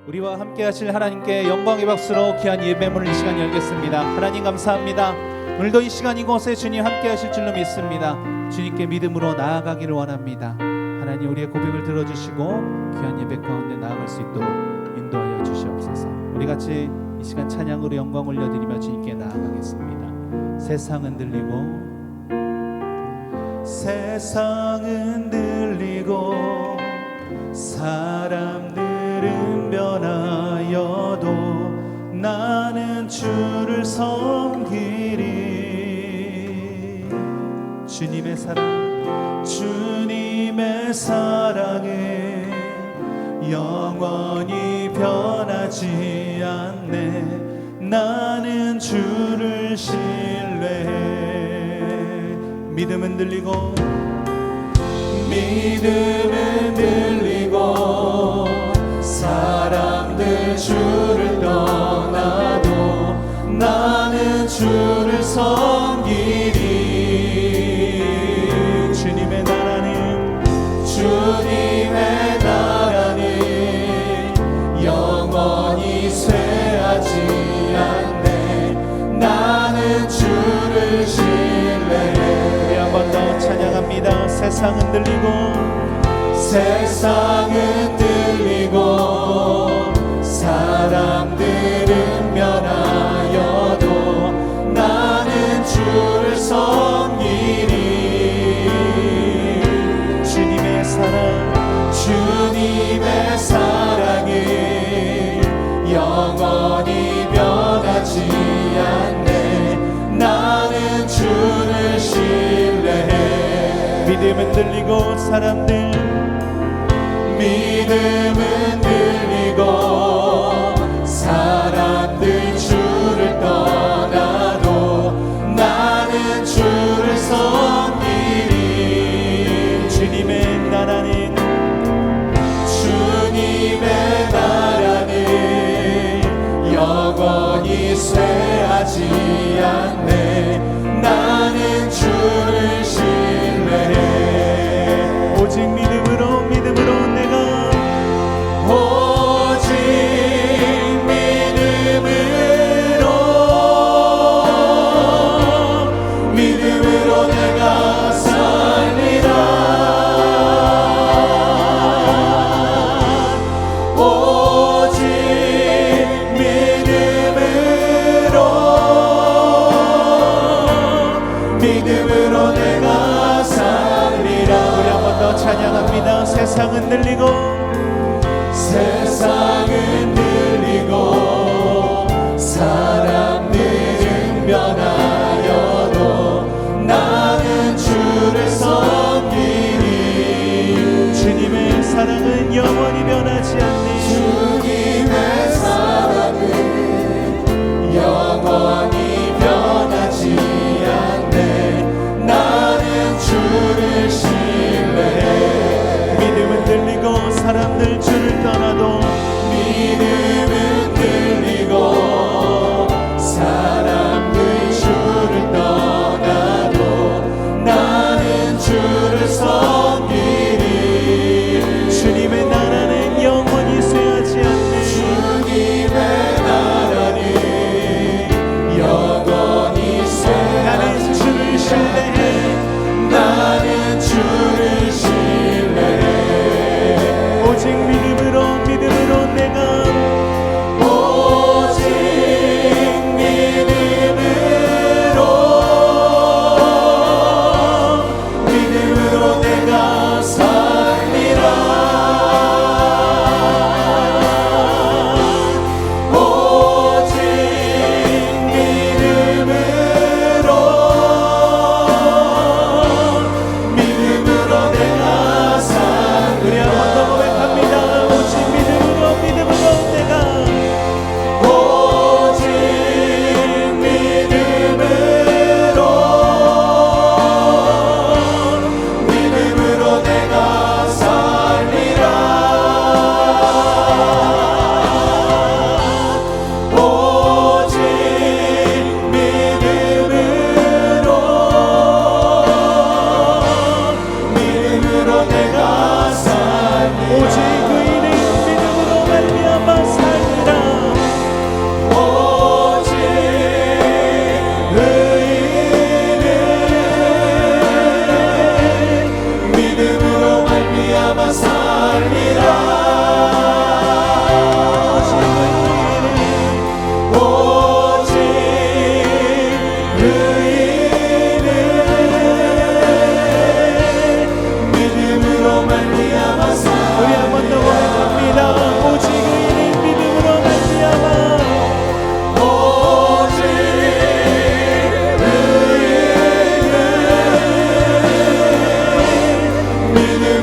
우리와 함께 하실 하나님께 영광의 박수로 귀한 예배문을 이 시간 열겠습니다. 하나님 감사합니다. 오늘도 이 시간 이곳에 주님 함께 하실 줄로 믿습니다. 주님께 믿음으로 나아가기를 원합니다. 하나님 우리의 고백을 들어주시고 귀한 예배 가운데 나아갈 수 있도록 인도하여 주시옵소서. 우리 같이 이 시간 찬양으로 영광 올려드리며 주님께 나아가겠습니다. 세상은 들리고 사람들은 변하여도 나는 주를 섬기리. 주님의 사랑은 영원히 변하지 않네. 나는 주를 신뢰해. 믿음은 들리고 사람들 주를 떠나도 나는 주를 섬기리. 주님의 나라는 영원히 쇠하지 않네. 나는 주를 신뢰해. 한 번 더 찬양합니다. 세상은 들리고 사람들은 변하여도 나는 주를 섬기리. 주님의 사랑은 영원히 변하지 않네. 나는 주를 신뢰해. 믿음은 들리고 사람들 주를 떠나도 나는 주를 섬기리. 주님의 나라는 영원히 쇠하지 않네. 나는 주를 신뢰해. 오직 믿음으로 내가 살리라. 오직 믿음으로 내가 살리라. 우리 한 번 더 찬양합니다. 세상은 들리고 사람들은 변하여도 나는 주를 섬기리. 주님의 사랑은 영원히 변하지 않네. 주님의 사랑은 영원히 변하지 않네. 나는 주를 신뢰해. 믿음은 들리고 사람들 주를 떠나도 사람들 주를 떠나도 나는 주를 섬기리. 주님의 나라는 영원히 쇠하지 않네. 주님의 나라는 영원히 쇠하지. 나는 주를 신뢰해. 나는 주를 신뢰해. 오직 믿음으로 내가 믿음으로 내가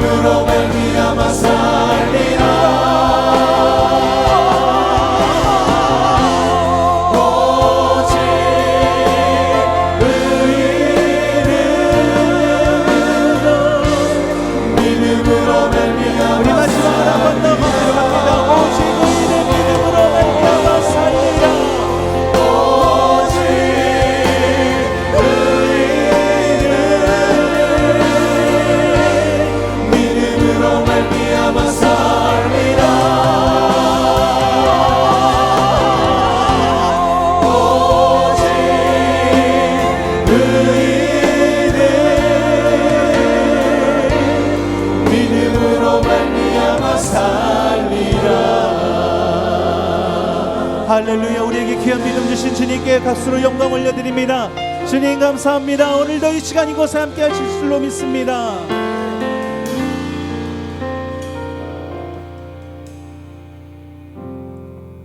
믿음으로 말미암아 살리라. 우리 마지막으로 한 번 더 고백합니다. 오직 의인의 믿음으로 말미암아 살리라. 오직 의인의 믿음으로 말미암아 살리라. 오직 의인의 믿음으로 말미암아 살리라. 할렐루야. 우리에게 귀한 믿음 주신 주님께 박수로 영광 올려드립니다. 주님 감사합니다. 오늘도 이 시간 이곳에 함께 하실 줄로 믿습니다.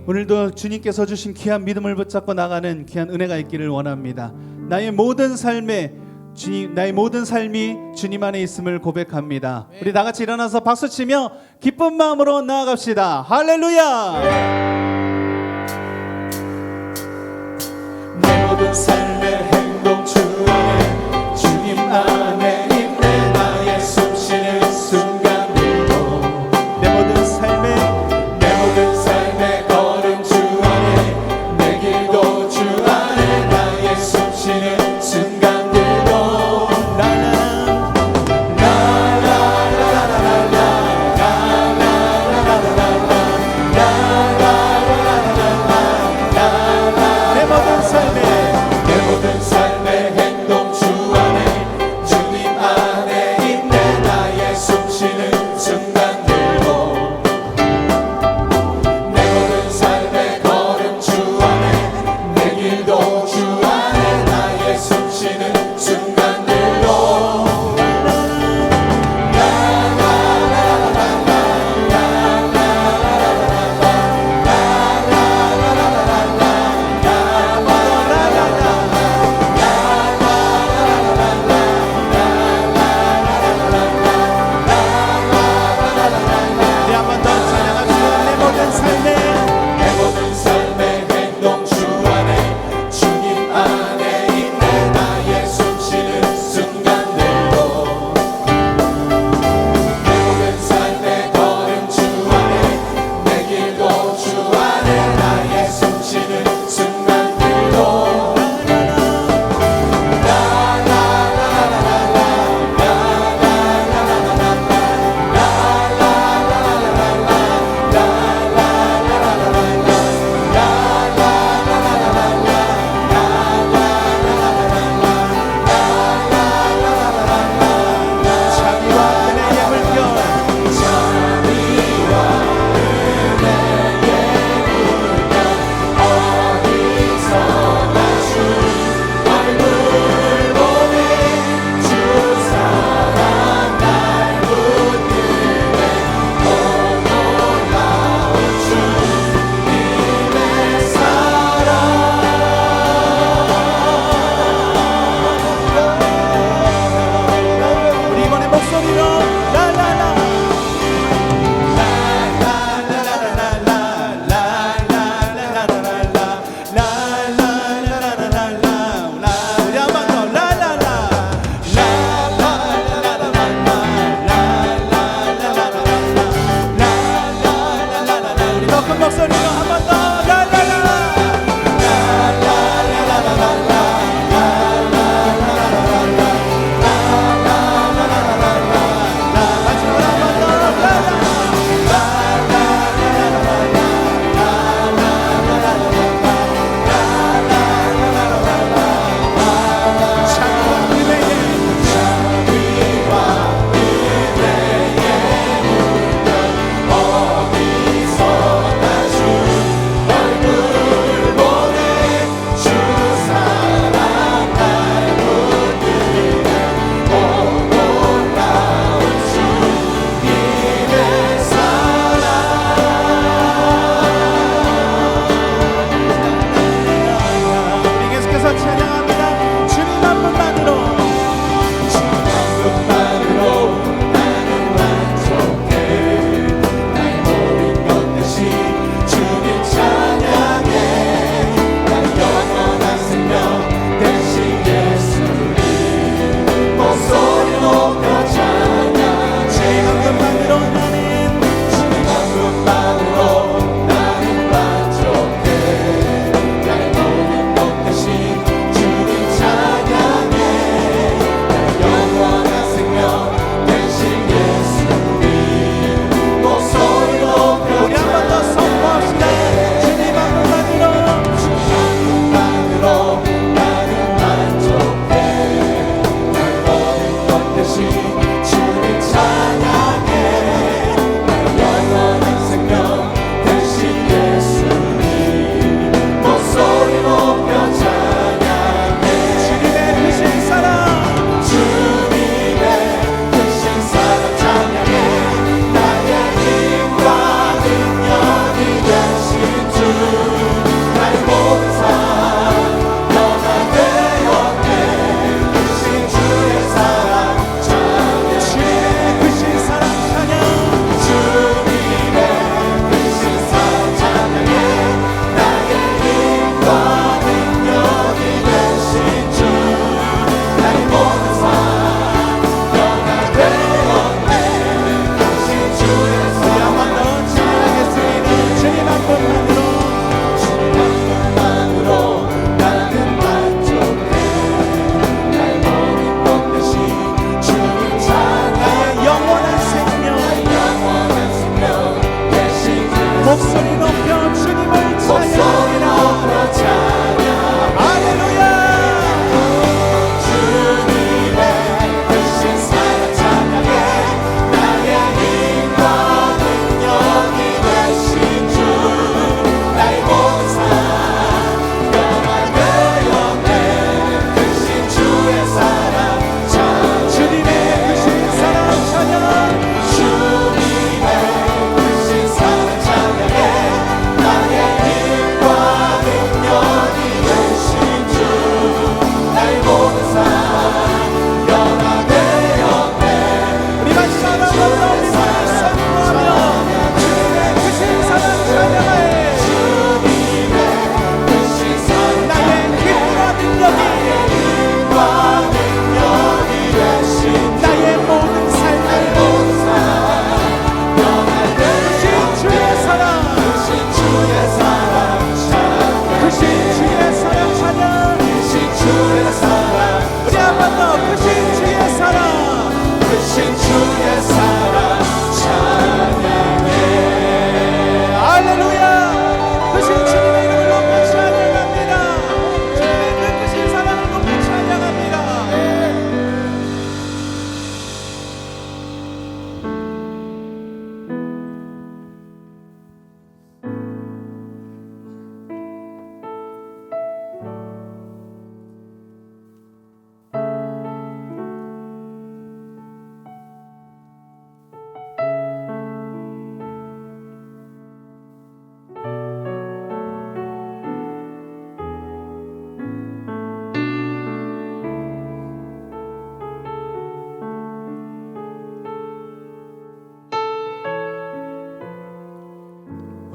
오늘도 주님께서 주신 귀한 믿음을 붙잡고 나가는 귀한 은혜가 있기를 원합니다. 나의 모든 삶이 주님 안에 있음을 고백합니다. 우리 다 같이 일어나서 박수치며 기쁜 마음으로 나아갑시다. 할렐루야. 내 모든 삶의 행동 주 안에 주님 안에 있네. 나의 숨쉬는 순간들도 내 모든 삶의 걸음 주 안에 내 길도 주 안에 나의 숨쉬는 순간들도 내 모든 삶의 내 모든 삶의 행동 주 안에 주님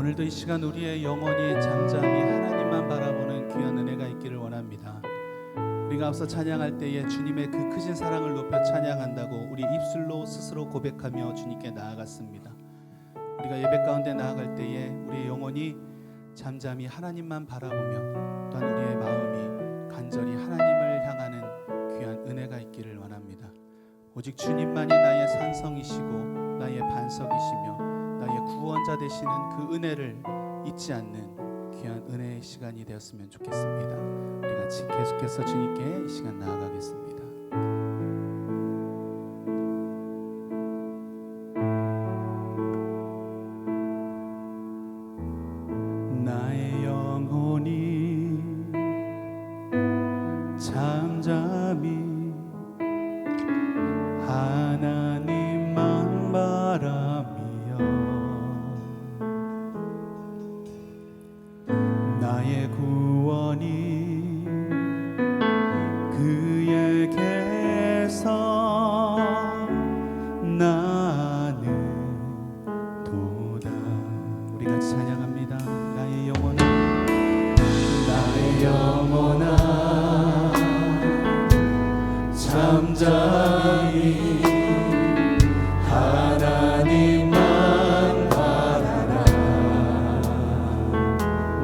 오늘도 이 시간 우리의 영혼이 잠잠히 하나님만 바라보는 귀한 은혜가 있기를 원합니다. 우리가 앞서 찬양할 때에 주님의 그 크신 사랑을 높여 찬양한다고 우리 입술로 스스로 고백하며 주님께 나아갔습니다. 우리가 예배 가운데 나아갈 때에 우리의 영혼이 잠잠히 하나님만 바라보며 또한 우리의 마음이 간절히 하나님을 향하는 귀한 은혜가 있기를 원합니다. 오직 주님만이 나의 산성이시고 나의 반석이시며 나의 구원자 되시는 그 은혜를 잊지 않는 귀한 은혜의 시간이 되었으면 좋겠습니다. 우리 같이 계속해서 주님께 이 시간 나아가겠습니다. 나의 영혼이 잠잠히 하나님만 바라며 나의 구원이 그에게서 나는 도다. 우리 같이 찬양합니다. 나의 영혼아 잠잠히 하나님만 바라라.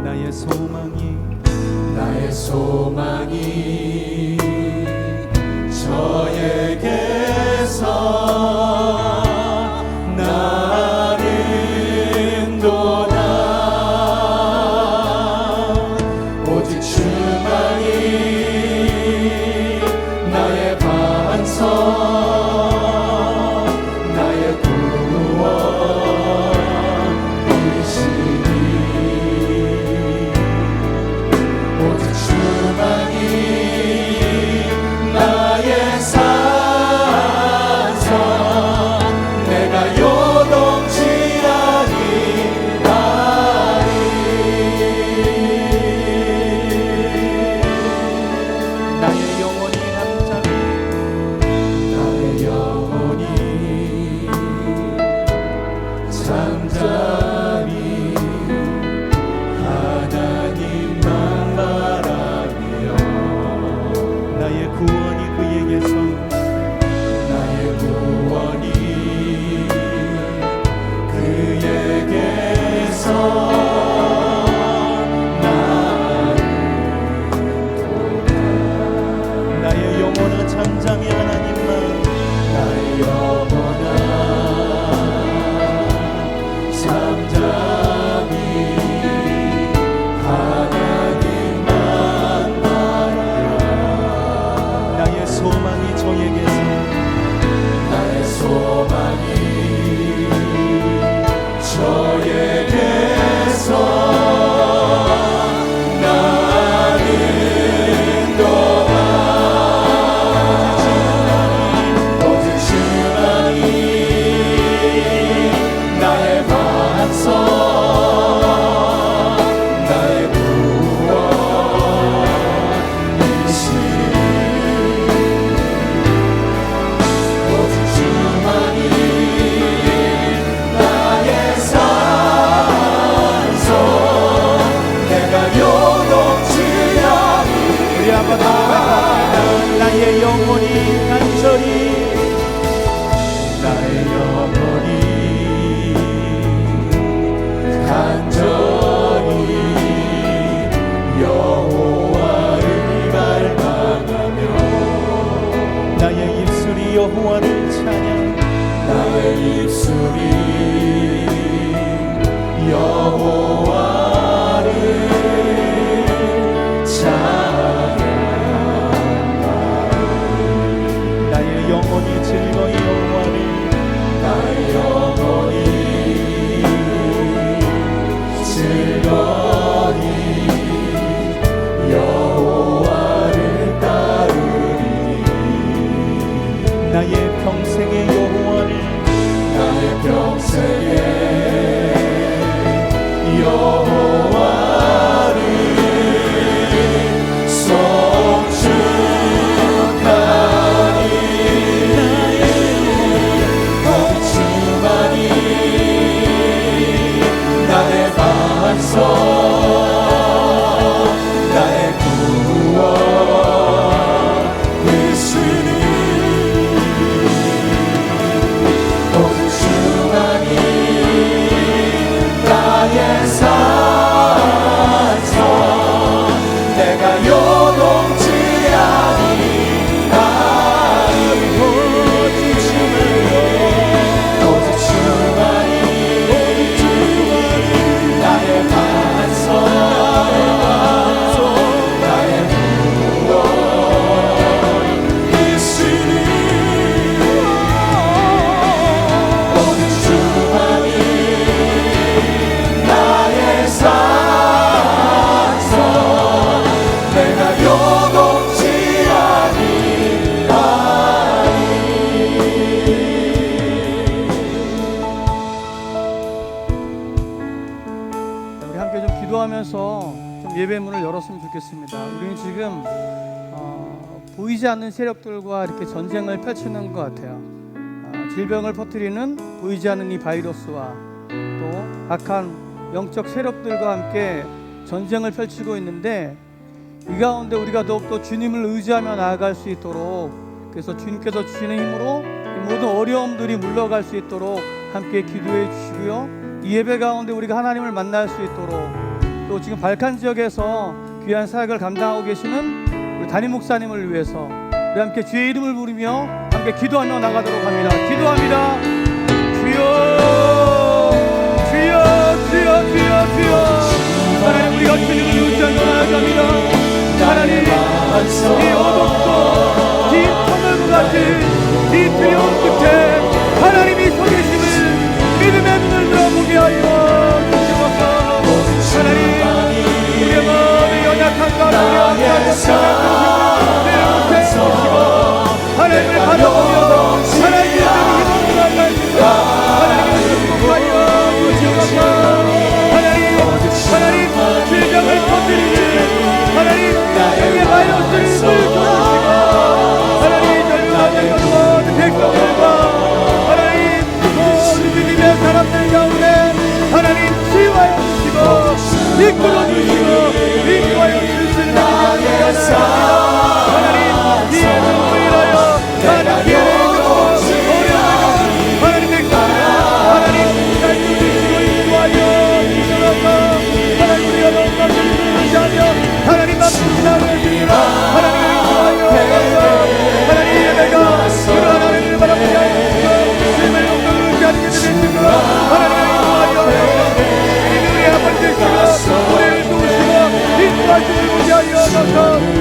나의 소망이 저에게서 나는 도다. 오직 주만이 나의 반석, 나의 구원이시니 오직 주만이 나의 산성, 내가 요동치 아니하리. 나의 영혼이 잠잠히 나의 영혼이 잠잠히 하나님만 바라며 나의 구원이 그에게서 나의 구원이 그에게서 나는 도다. 나의 영혼은 잠잠히 하나님만 나의 영혼아 잠잠히 하나님만 바라라. 나의 소망이 저에게서 나의 소망이 저에게서 나는 도다. 오직 주만이 나의 반석, 나의 구원이시니 오직 주만이 나의 산성, 내가 요동치 우리 한번 더 고백합니다. 나의 영혼이 간절히 나의 영혼이 간절히 여호와를 갈망하며 나의 입술이 여호와를 찬양 나의 입술이 여호와를 찬양하리. 나의 영혼이 즐거이 여호와를 나의 반석 나의 구원 예수님 오직 주만이 나의 산성 내가 요동치 아니하리 오직 주만이 나의 반석 나의 구원 예수님 오직 주만이 나의 산성 내가 요동치 우리 함께 좀 기도하면서 좀 예배문을 열었으면 좋겠습니다. 우리는 지금 보이지 않는 세력들과 이렇게 전쟁을 펼치는 것 같아요. 질병을 퍼뜨리는 보이지 않는 이 바이러스와 또 악한 영적 세력들과 함께 전쟁을 펼치고 있는데 이 가운데 우리가 더욱더 주님을 의지하며 나아갈 수 있도록 그래서 주님께서 주시는 힘으로 이 모든 어려움들이 물러갈 수 있도록 함께 기도해 주시고요. 이 예배 가운데 우리가 하나님을 만날 수 있도록 또 지금 발칸 지역에서 귀한 사역을 감당하고 계시는 우리 담임 목사님을 위해서 우리 함께 주의 이름을 부르며 함께 기도하며 나가도록 합니다. 기도합니다. 주여 주여 주여 주여 주여 하나님 우리가 주님을 의지하며 나아갑니다. 하나님 이 어둡고 긴 터널과 같은 이 두려움 끝에 하나님이 서 계심을 믿음의 눈을 들어보게 하여 주시옵소서. 하나님 우리의 마음의 연약함과 우리의 악한 내려놓게 해주시고 하나님을 바라보며 하나님의 힘을 나갈 수 있도록 하나님을 축복하여 주시옵소서. 하나님 질병을 터뜨리는 하나님 우리의 바이러스를 물어주시고 하나님 젊은 모든 백성들과 하나님 모든 믿음의 사람들 가운데 하나님 치유하여 주시고 이끌어 주시고 인도하여 주시는 하나님 하나님 이 예수를 인하여 하나님 하나님 백성들 하나님 잘 주시고 인도하여 주시옵소서. 하나님 우리가 너무나도 의지하며 하나님 만나는 주님아 하나님 인도하여 하나님 예배가 그런 하나님을 바라보게 하여 주시고 주님의 영광을 의지하는 게 되시고 하나님 인도하여 우리 아버지 되시고 우리를 도우시고 인도하시고 의지하여 주셔서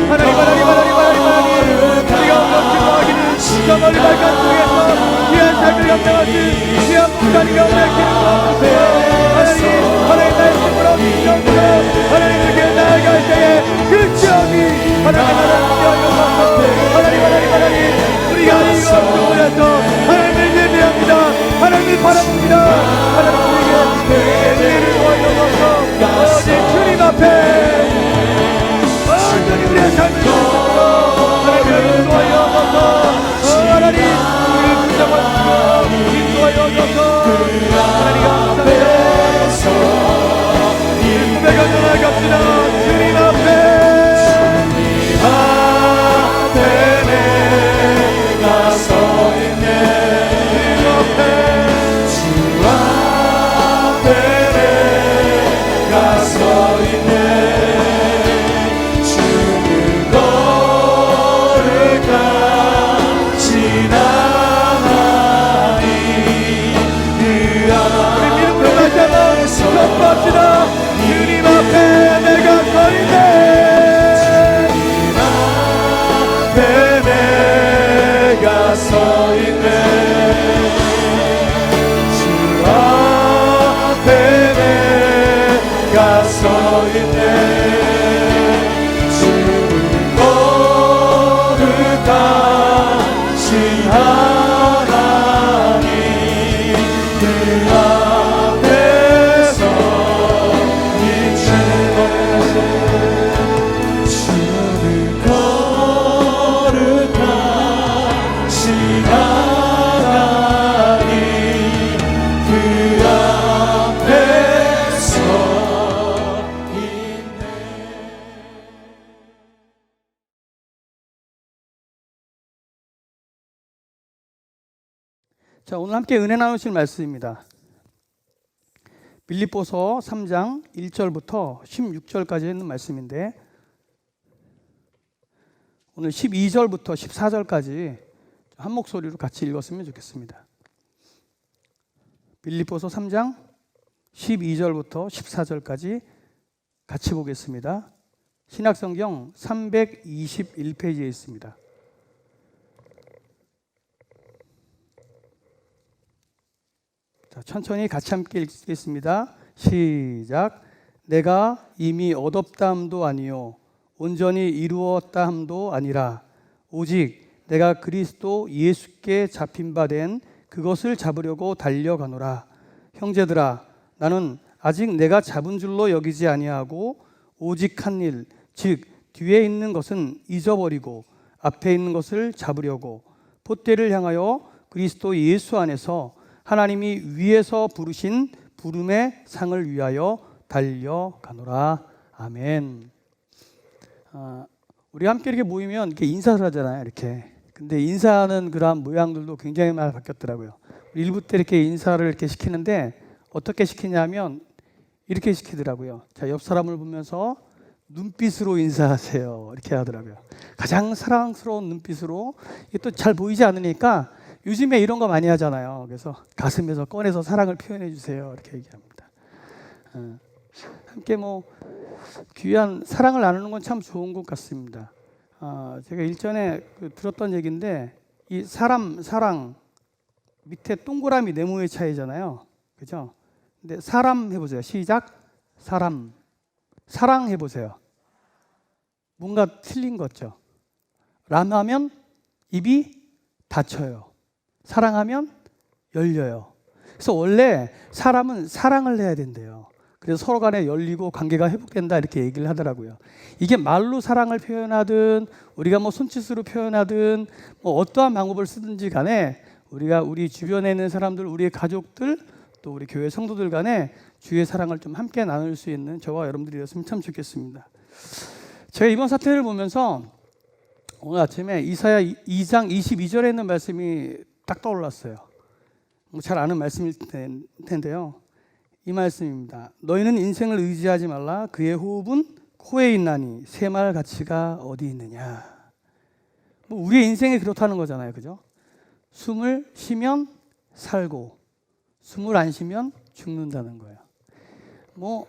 하나님 우리가 오늘 기도하기는 저 멀리 발간 속에서 귀한 삶을 감당하신 귀한 목사님 가운데 기름 부어주세요. 하나님 나의 힘으로 주시옵소서. 하나님 이렇게 나아갈 때에 그 지역이 하나님 하나님 우리가 이거 모여서 하나님을 예배합니다. 하나님을 바라봅니다. 하나님 우리에게 예배를 보여주셔서 어제 주님 앞에 온전히 우리의 삶을 주셔서 하나님을 인도하여서 하나님 우리를 붙잡아주시고 인도하여서 하나님 감사합니다. 이 고백을 나아갑시다. 주님 앞에 내가 서 있네 주 앞에 내가 서 있네 주는 거룩하신 하나님 그 믿음으로 다시 한번 선포합시다. 주님 앞에 내가 서 있네 내가 서 있네 주 앞에 내가 서 있네 주는 거룩하신 하나님 그 앞에서 주는 거룩하신 하나님 그 앞에서 자, 오늘 함께 은혜 나누실 말씀입니다. 빌립보서 3장 1절부터 16절까지 있는 말씀인데 오늘 12절부터 14절까지 한 목소리로 같이 읽었으면 좋겠습니다. 빌립보서 3장 12절부터 14절까지 같이 보겠습니다. 신약성경 321페이지에 있습니다. 자, 천천히 같이 함께 읽겠습니다. 시작. 내가 이미 얻었다 함도 아니요 온전히 이루었다 함도 아니라 오직 내가 그리스도 예수께 잡힌 바 된 그것을 잡으려고 달려가노라. 형제들아, 나는 아직 내가 잡은 줄로 여기지 아니하고 오직 한 일, 즉 뒤에 있는 것은 잊어버리고 앞에 있는 것을 잡으려고 봇대를 향하여 그리스도 예수 안에서 하나님이 위에서 부르신 부름의 상을 위하여 달려가노라. 아멘. 우리 함께 이렇게 모이면 이렇게 인사를 하잖아요. 이렇게. 근데 인사하는 그런 모양들도 굉장히 많이 바뀌었더라고요. 일부 때 이렇게 인사를 이렇게 시키는데 어떻게 시키냐면 이렇게 시키더라고요. 자, 옆 사람을 보면서 눈빛으로 인사하세요. 이렇게 하더라고요. 가장 사랑스러운 눈빛으로. 이게 또 잘 보이지 않으니까 요즘에 이런 거 많이 하잖아요. 그래서 가슴에서 꺼내서 사랑을 표현해 주세요. 이렇게 얘기합니다. 함께 뭐 귀한 사랑을 나누는 건 참 좋은 것 같습니다. 제가 일전에 들었던 얘기인데 이 사랑 밑에 동그라미 네모의 차이잖아요. 그죠? 근데 사람 해보세요. 시작. 사람. 사랑 해보세요. 뭔가 틀린 거죠. 람하면 입이 닫혀요. 사랑하면 열려요. 그래서 원래 사람은 사랑을 해야 된대요. 그래서 서로 간에 열리고 관계가 회복된다 이렇게 얘기를 하더라고요. 이게 말로 사랑을 표현하든 우리가 뭐 손짓으로 표현하든 뭐 어떠한 방법을 쓰든지 간에 우리가 우리 주변에 있는 사람들, 우리의 가족들 또 우리 교회 성도들 간에 주의 사랑을 좀 함께 나눌 수 있는 저와 여러분들이 되었으면 참 좋겠습니다. 제가 이번 사태를 보면서 오늘 아침에 이사야 2장 22절에 있는 말씀이 딱 떠올랐어요. 뭐 잘 아는 말씀일 텐데요. 이 말씀입니다. 너희는 인생을 의지하지 말라. 그의 호흡은 코에 있나니 새말 가치가 어디 있느냐. 뭐 우리의 인생이 그렇다는 거잖아요. 그죠? 숨을 쉬면 살고 숨을 안 쉬면 죽는다는 거예요. 뭐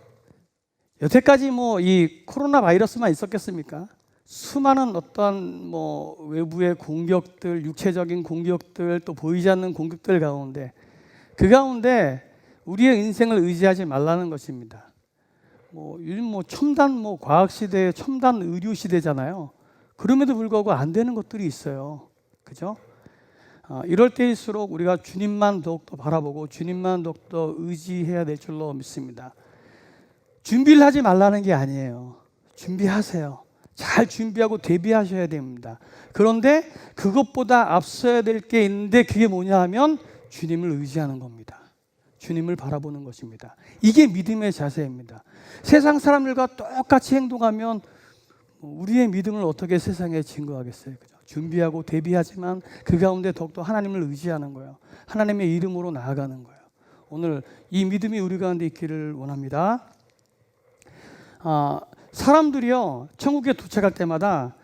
여태까지 뭐 이 코로나 바이러스만 있었겠습니까? 수많은 어떤 뭐 외부의 공격들, 육체적인 공격들, 또 보이지 않는 공격들 가운데 그 가운데 우리의 인생을 의지하지 말라는 것입니다. 뭐 요즘 뭐 첨단 뭐 과학 시대, 첨단 의료 시대잖아요. 그럼에도 불구하고 안 되는 것들이 있어요. 그죠? 이럴 때일수록 우리가 주님만 더욱더 바라보고 주님만 더욱더 의지해야 될 줄로 믿습니다. 준비를 하지 말라는 게 아니에요. 준비하세요. 잘 준비하고 대비하셔야 됩니다. 그런데 그것보다 앞서야 될 게 있는데 그게 뭐냐 하면 주님을 의지하는 겁니다. 주님을 바라보는 것입니다. 이게 믿음의 자세입니다. 세상 사람들과 똑같이 행동하면 우리의 믿음을 어떻게 세상에 증거하겠어요? 그죠? 준비하고 대비하지만 그 가운데 더욱더 하나님을 의지하는 거예요. 하나님의 이름으로 나아가는 거예요. 오늘 이 믿음이 우리 가운데 있기를 원합니다. 사람들이요, 천국에 도착할 때마다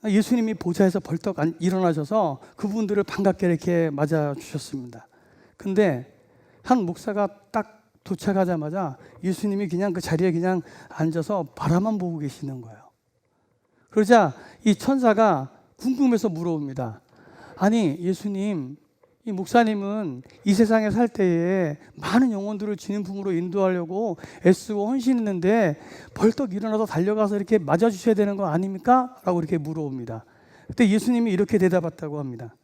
예수님이 보좌에서 벌떡 일어나셔서 그분들을 반갑게 이렇게 맞아주셨습니다. 근데 한 목사가 딱 도착하자마자 예수님이 그냥 그 자리에 그냥 앉아서 바라만 보고 계시는 거예요. 그러자 이 천사가 궁금해서 물어봅니다. 아니 예수님, 이 목사님은 이 세상에 살 때에 많은 영혼들을 주님 품으로 인도하려고 애쓰고 헌신했는데 벌떡 일어나서 달려가서 이렇게 맞아주셔야 되는 거 아닙니까? 라고 이렇게 물어봅니다. 그때 예수님이 이렇게 대답했다고 합니다.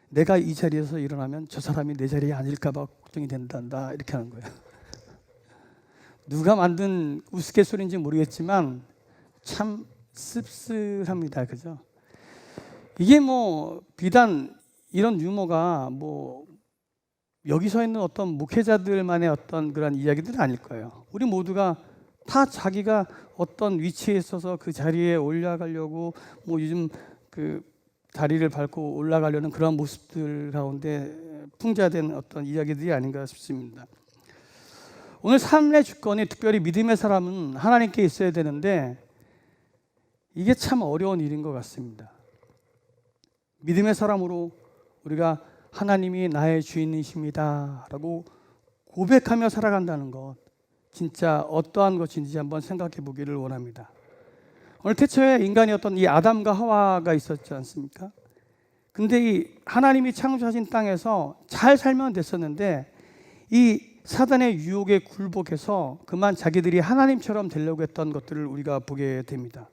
내가 이 자리에서 일어나면 저 사람이 내 자리에 앉을까 봐 걱정이 된단다. 이렇게 하는 거예요. 누가 만든 우스갯소리인지 모르겠지만 참 씁쓸합니다. 그죠? 이게 뭐 비단 이런 유머가 뭐 여기 서 있는 어떤 목회자들만의 어떤 그런 이야기들은 아닐 거예요. 우리 모두가 다 자기가 어떤 위치에 있어서 그 자리에 올라가려고 뭐 요즘 그 다리를 밟고 올라가려는 그런 모습들 가운데 풍자된 어떤 이야기들이 아닌가 싶습니다. 오늘 삶의 주권이 특별히 믿음의 사람은 하나님께 있어야 되는데 이게 참 어려운 일인 것 같습니다. 믿음의 사람으로 우리가 하나님이 나의 주인이십니다 라고 고백하며 살아간다는 것, 진짜 어떠한 것인지 한번 생각해 보기를 원합니다. 오늘 태초에 인간이었던 이 아담과 하와가 있었지 않습니까? 근데 이 하나님이 창조하신 땅에서 잘 살면 됐었는데 이 사단의 유혹에 굴복해서 그만 자기들이 하나님처럼 되려고 했던 것들을 우리가 보게 됩니다.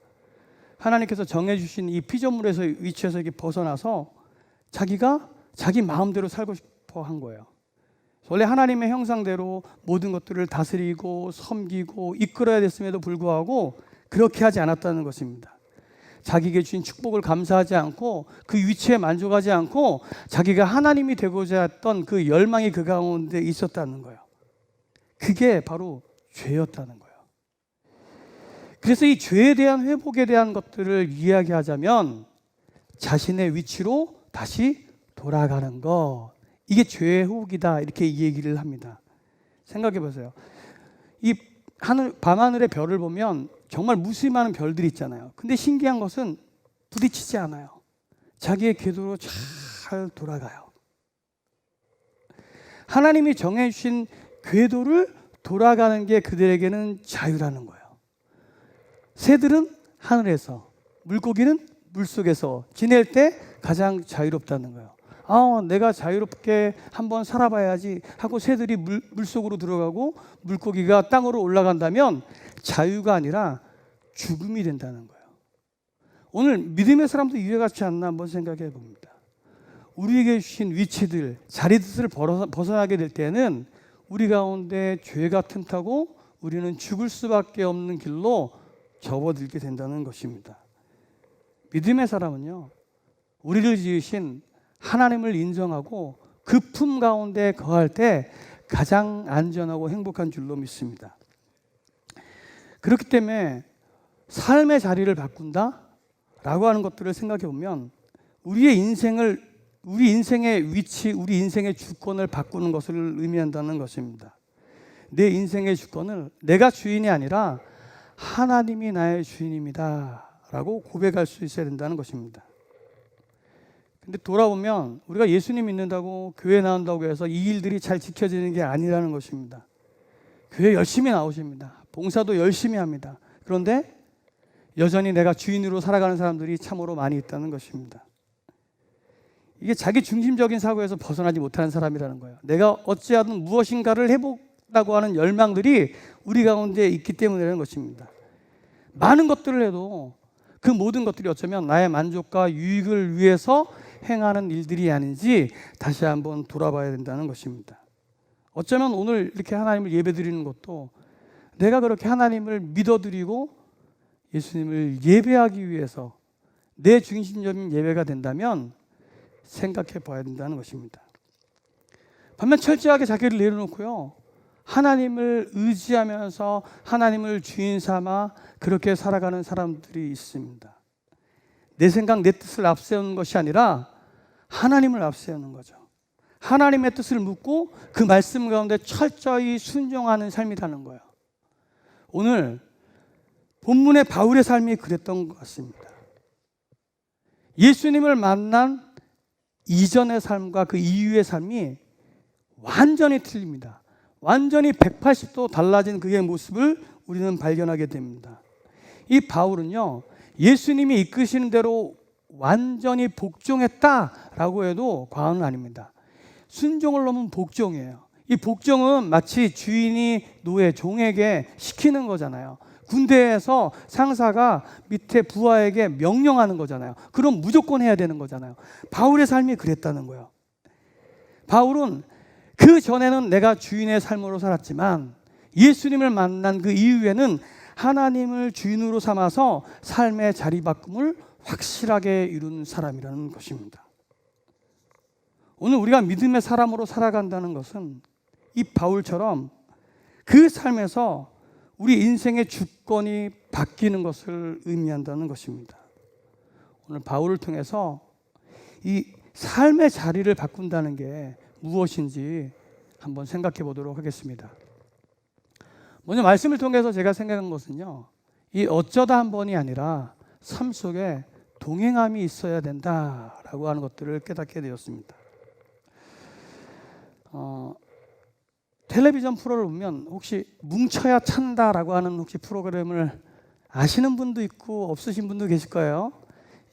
하나님께서 정해주신 이 피조물에서 위치에서 이렇게 벗어나서 자기가 자기 마음대로 살고 싶어 한 거예요. 원래 하나님의 형상대로 모든 것들을 다스리고 섬기고 이끌어야 됐음에도 불구하고 그렇게 하지 않았다는 것입니다. 자기에게 주신 축복을 감사하지 않고 그 위치에 만족하지 않고 자기가 하나님이 되고자 했던 그 열망이 그 가운데 있었다는 거예요. 그게 바로 죄였다는 거예요. 그래서 이 죄에 대한 회복에 대한 것들을 이야기하자면 자신의 위치로 다시 돌아가는 것, 이게 죄의 회복이다 이렇게 얘기를 합니다. 생각해 보세요. 이 밤하늘의 별을 보면 정말 무수히 많은 별들이 있잖아요. 근데 신기한 것은 부딪히지 않아요. 자기의 궤도로 잘 돌아가요. 하나님이 정해주신 궤도를 돌아가는 게 그들에게는 자유라는 거예요. 새들은 하늘에서, 물고기는 물속에서 지낼 때 가장 자유롭다는 거예요. 내가 자유롭게 한번 살아봐야지 하고 새들이 물속으로 들어가고 물고기가 땅으로 올라간다면 자유가 아니라 죽음이 된다는 거예요. 오늘 믿음의 사람도 이와 같지 않나 한번 생각해 봅니다. 우리에게 주신 위치들, 자리들을 벗어나게 될 때는 우리 가운데 죄가 틈타고 우리는 죽을 수밖에 없는 길로 접어들게 된다는 것입니다. 믿음의 사람은요, 우리를 지으신 하나님을 인정하고 그 품 가운데 거할 때 가장 안전하고 행복한 줄로 믿습니다. 그렇기 때문에 삶의 자리를 바꾼다 라고 하는 것들을 생각해 보면 우리 인생의 위치, 우리 인생의 주권을 바꾸는 것을 의미한다는 것입니다. 내 인생의 주권을 내가 주인이 아니라 하나님이 나의 주인입니다 라고 고백할 수 있어야 된다는 것입니다. 근데 돌아보면 우리가 예수님 믿는다고 교회 나온다고 해서 이 일들이 잘 지켜지는 게 아니라는 것입니다. 교회 열심히 나오십니다. 봉사도 열심히 합니다. 그런데 여전히 내가 주인으로 살아가는 사람들이 참으로 많이 있다는 것입니다. 이게 자기 중심적인 사고에서 벗어나지 못하는 사람이라는 거예요. 내가 어찌하든 무엇인가를 해보려고 하는 열망들이 우리 가운데 있기 때문이라는 것입니다. 많은 것들을 해도 그 모든 것들이 어쩌면 나의 만족과 유익을 위해서 행하는 일들이 아닌지 다시 한번 돌아봐야 된다는 것입니다. 어쩌면 오늘 이렇게 하나님을 예배드리는 것도 내가 그렇게 하나님을 믿어드리고 예수님을 예배하기 위해서 내 중심적인 예배가 된다면 생각해 봐야 된다는 것입니다. 반면 철저하게 자기를 내려놓고요, 하나님을 의지하면서 하나님을 주인 삼아 그렇게 살아가는 사람들이 있습니다. 내 생각, 내 뜻을 앞세우는 것이 아니라 하나님을 앞세우는 거죠. 하나님의 뜻을 묻고 그 말씀 가운데 철저히 순종하는 삶이라는 거예요. 오늘 본문의 바울의 삶이 그랬던 것 같습니다. 예수님을 만난 이전의 삶과 그 이후의 삶이 완전히 틀립니다. 완전히 180도 달라진 그의 모습을 우리는 발견하게 됩니다. 이 바울은요, 예수님이 이끄시는 대로 완전히 복종했다라고 해도 과언은 아닙니다. 순종을 넘은 복종이에요. 이 복종은 마치 주인이 노예, 종에게 시키는 거잖아요. 군대에서 상사가 밑에 부하에게 명령하는 거잖아요. 그럼 무조건 해야 되는 거잖아요. 바울의 삶이 그랬다는 거예요. 바울은 그 전에는 내가 주인의 삶으로 살았지만 예수님을 만난 그 이후에는 하나님을 주인으로 삼아서 삶의 자리바꿈을 확실하게 이룬 사람이라는 것입니다. 오늘 우리가 믿음의 사람으로 살아간다는 것은 이 바울처럼 그 삶에서 우리 인생의 주권이 바뀌는 것을 의미한다는 것입니다. 오늘 바울을 통해서 이 삶의 자리를 바꾼다는 게 무엇인지 한번 생각해 보도록 하겠습니다. 먼저 말씀을 통해서 제가 생각한 것은요, 이 어쩌다 한 번이 아니라 삶 속에 동행함이 있어야 된다라고 하는 것들을 깨닫게 되었습니다. 텔레비전 프로를 보면 혹시 뭉쳐야 찬다라고 하는 혹시 프로그램을 아시는 분도 있고 없으신 분도 계실 거예요.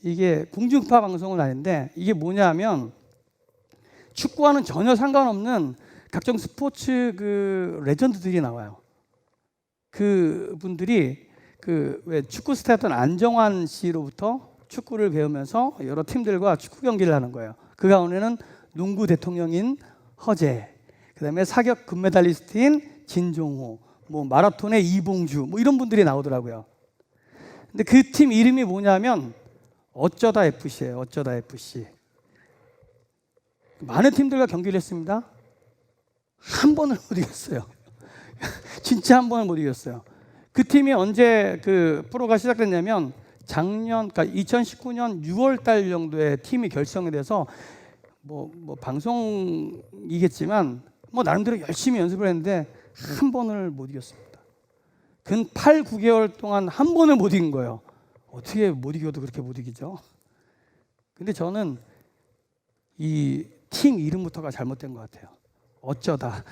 이게 공중파 방송은 아닌데 이게 뭐냐면 축구와는 전혀 상관없는 각종 스포츠 그 레전드들이 나와요. 그 분들이 그 왜 축구 스타였던 안정환 씨로부터 축구를 배우면서 여러 팀들과 축구 경기를 하는 거예요. 그 가운데는 농구 대통령인 허재, 그다음에 사격 금메달리스트인 진종호, 뭐 마라톤의 이봉주, 뭐 이런 분들이 나오더라고요. 근데 그 팀 이름이 뭐냐면 어쩌다 FC예요. 어쩌다 FC. 많은 팀들과 경기를 했습니다. 한 번을 못 이겼어요. 진짜 한 번을 못 이겼어요. 그 팀이 언제 그 프로가 시작됐냐면 작년, 그러니까 2019년 6월 달 정도에 팀이 결성이 돼서 뭐 방송이겠지만 뭐 나름대로 열심히 연습을 했는데 한 번을 못 이겼습니다. 근 8, 9개월 동안 한 번을 못 이긴 거예요. 어떻게 못 이겨도 그렇게 못 이기죠? 근데 저는 이 팀 이름부터가 잘못된 것 같아요. 어쩌다.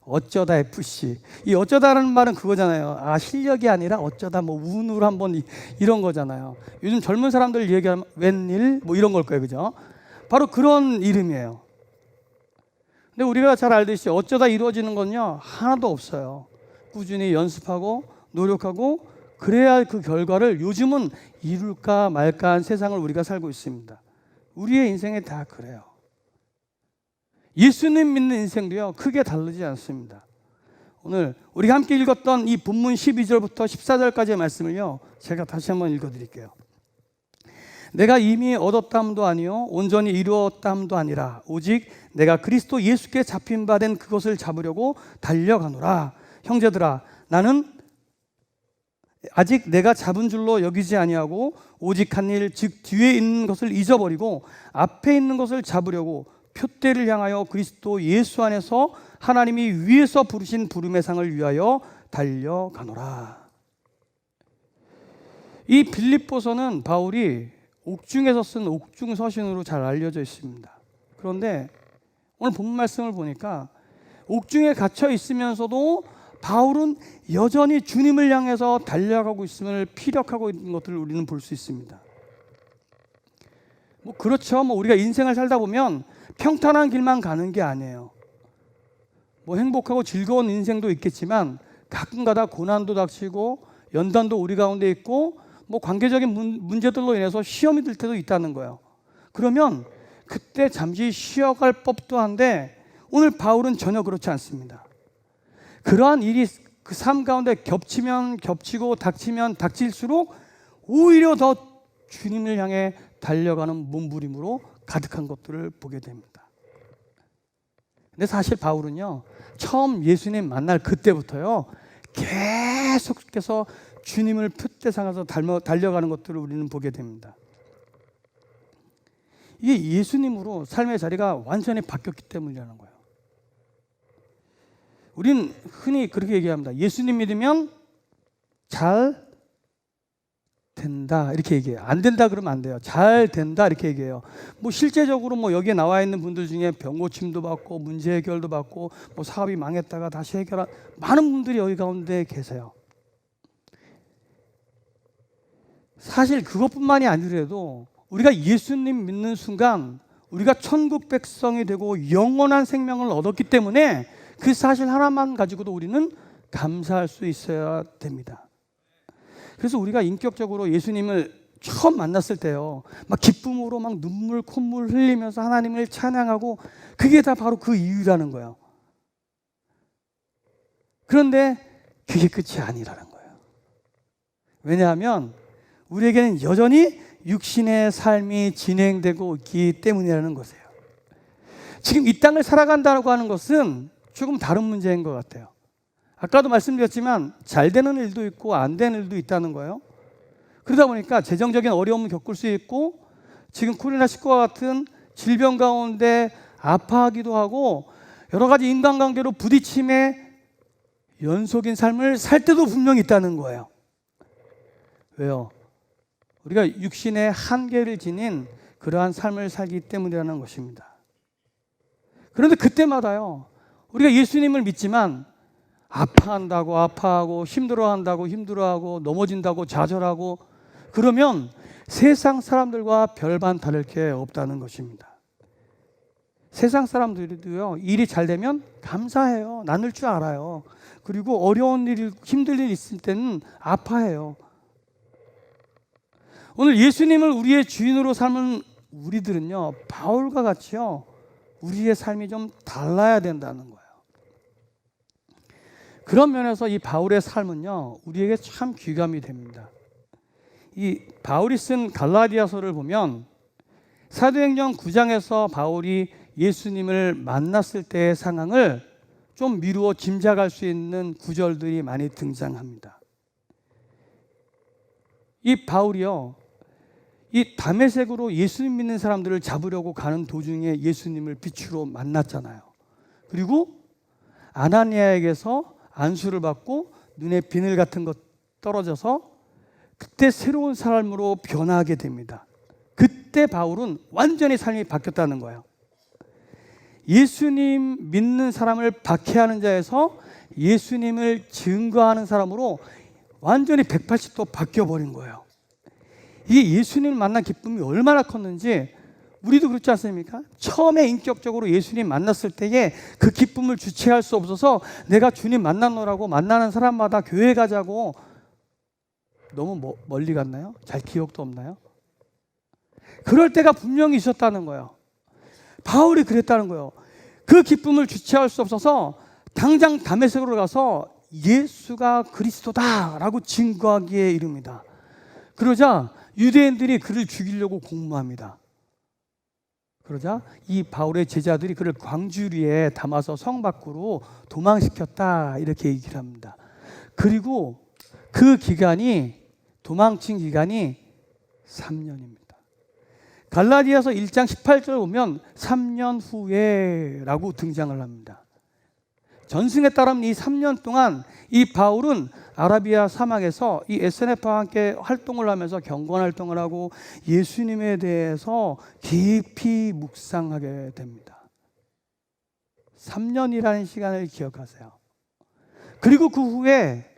어쩌다 FC. 이 어쩌다라는 말은 그거잖아요. 아, 실력이 아니라 어쩌다 뭐 운으로 한번 이런 거잖아요. 요즘 젊은 사람들 얘기하면 웬일 뭐 이런 걸 거예요. 그죠? 바로 그런 이름이에요. 근데 우리가 잘 알듯이 어쩌다 이루어지는 건요, 하나도 없어요. 꾸준히 연습하고 노력하고 그래야 그 결과를 요즘은 이룰까 말까한 세상을 우리가 살고 있습니다. 우리의 인생에 다 그래요. 예수님 믿는 인생도요, 크게 다르지 않습니다. 오늘 우리가 함께 읽었던 이 본문 12절부터 14절까지의 말씀을요, 제가 다시 한번 읽어드릴게요. 내가 이미 얻었다함도 아니요 온전히 이루었다함도 아니라 오직 내가 그리스도 예수께 잡힌 바 된 그것을 잡으려고 달려가노라. 형제들아, 나는 아직 내가 잡은 줄로 여기지 아니하고 오직 한 일, 즉 뒤에 있는 것을 잊어버리고 앞에 있는 것을 잡으려고 표대를 향하여 그리스도 예수 안에서 하나님이 위에서 부르신 부름의 상을 위하여 달려가노라. 이 빌립보서는 바울이 옥중에서 쓴 옥중서신으로 잘 알려져 있습니다. 그런데 오늘 본문 말씀을 보니까 옥중에 갇혀 있으면서도 바울은 여전히 주님을 향해서 달려가고 있음을 피력하고 있는 것들을 우리는 볼 수 있습니다. 뭐 그렇죠. 뭐 우리가 인생을 살다 보면 평탄한 길만 가는 게 아니에요. 뭐 행복하고 즐거운 인생도 있겠지만 가끔가다 고난도 닥치고 연단도 우리 가운데 있고 뭐 관계적인 문제들로 인해서 시험이 들 때도 있다는 거예요. 그러면 그때 잠시 쉬어갈 법도 한데 오늘 바울은 전혀 그렇지 않습니다. 그러한 일이 그 삶 가운데 겹치면 겹치고 닥치면 닥칠수록 오히려 더 주님을 향해 달려가는 몸부림으로 가득한 것들을 보게 됩니다. 근데 사실 바울은요, 처음 예수님 만날 그때부터요, 계속해서 주님을 표대상에서 달려가는 것들을 우리는 보게 됩니다. 이게 예수님으로 삶의 자리가 완전히 바뀌었기 때문이라는 거예요. 우리는 흔히 그렇게 얘기합니다. 예수님 믿으면 잘 된다 이렇게 얘기해요. 안 된다 그러면 안 돼요. 잘 된다 이렇게 얘기해요. 뭐 실제적으로 뭐 여기에 나와 있는 분들 중에 병 고침도 받고 문제 해결도 받고 뭐 사업이 망했다가 다시 해결한 많은 분들이 여기 가운데 계세요. 사실 그것뿐만이 아니라도 우리가 예수님 믿는 순간 우리가 천국 백성이 되고 영원한 생명을 얻었기 때문에 그 사실 하나만 가지고도 우리는 감사할 수 있어야 됩니다. 그래서 우리가 인격적으로 예수님을 처음 만났을 때요, 막 기쁨으로 막 눈물 콧물 흘리면서 하나님을 찬양하고 그게 다 바로 그 이유라는 거예요. 그런데 그게 끝이 아니라는 거예요. 왜냐하면 우리에게는 여전히 육신의 삶이 진행되고 있기 때문이라는 것이에요. 지금 이 땅을 살아간다고 하는 것은 조금 다른 문제인 것 같아요. 아까도 말씀드렸지만 잘 되는 일도 있고 안 되는 일도 있다는 거예요. 그러다 보니까 재정적인 어려움을 겪을 수 있고 지금 코로나19와 같은 질병 가운데 아파하기도 하고 여러 가지 인간관계로 부딪힘의 연속인 삶을 살 때도 분명히 있다는 거예요. 왜요? 우리가 육신의 한계를 지닌 그러한 삶을 살기 때문이라는 것입니다. 그런데 그때마다요, 우리가 예수님을 믿지만 아파하고 힘들어하고 넘어진다고 좌절하고 그러면 세상 사람들과 별반 다를 게 없다는 것입니다. 세상 사람들도요, 일이 잘 되면 감사해요. 나눌 줄 알아요. 그리고 어려운 일, 힘든 일 있을 때는 아파해요. 오늘 예수님을 우리의 주인으로 삼은 우리들은요, 바울과 같이요, 우리의 삶이 좀 달라야 된다는 거예요. 그런 면에서 이 바울의 삶은요, 우리에게 참 귀감이 됩니다. 이 바울이 쓴 갈라디아서를 보면 사도행전 9장에서 바울이 예수님을 만났을 때의 상황을 좀 미루어 짐작할 수 있는 구절들이 많이 등장합니다. 이 바울이요, 이 다메섹으로 예수님 믿는 사람들을 잡으려고 가는 도중에 예수님을 빛으로 만났잖아요. 그리고 아나니아에게서 안수를 받고 눈에 비늘 같은 것 떨어져서 그때 새로운 삶으로 변화하게 됩니다. 그때 바울은 완전히 삶이 바뀌었다는 거예요. 예수님 믿는 사람을 박해하는 자에서 예수님을 증거하는 사람으로 완전히 180도 바뀌어버린 거예요. 이 예수님을 만난 기쁨이 얼마나 컸는지 우리도 그렇지 않습니까? 처음에 인격적으로 예수님 만났을 때에 그 기쁨을 주체할 수 없어서 내가 주님 만나노라고 만나는 사람마다 교회 가자고 너무 멀리 갔나요? 잘 기억도 없나요? 그럴 때가 분명히 있었다는 거예요. 바울이 그랬다는 거예요. 그 기쁨을 주체할 수 없어서 당장 다메섹으로 가서 예수가 그리스도다라고 증거하기에 이릅니다. 그러자 유대인들이 그를 죽이려고 공모합니다. 그러자 이 바울의 제자들이 그를 광주리에 담아서 성 밖으로 도망시켰다 이렇게 얘기를 합니다. 그리고 그 기간이 도망친 기간이 3년입니다. 갈라디아서 1장 18절 보면 3년 후에라고 등장을 합니다. 전승에 따르면 이 3년 동안 이 바울은 아라비아 사막에서 이 SNF와 함께 활동을 하면서 경건 활동을 하고 예수님에 대해서 깊이 묵상하게 됩니다. 3년이라는 시간을 기억하세요. 그리고 그 후에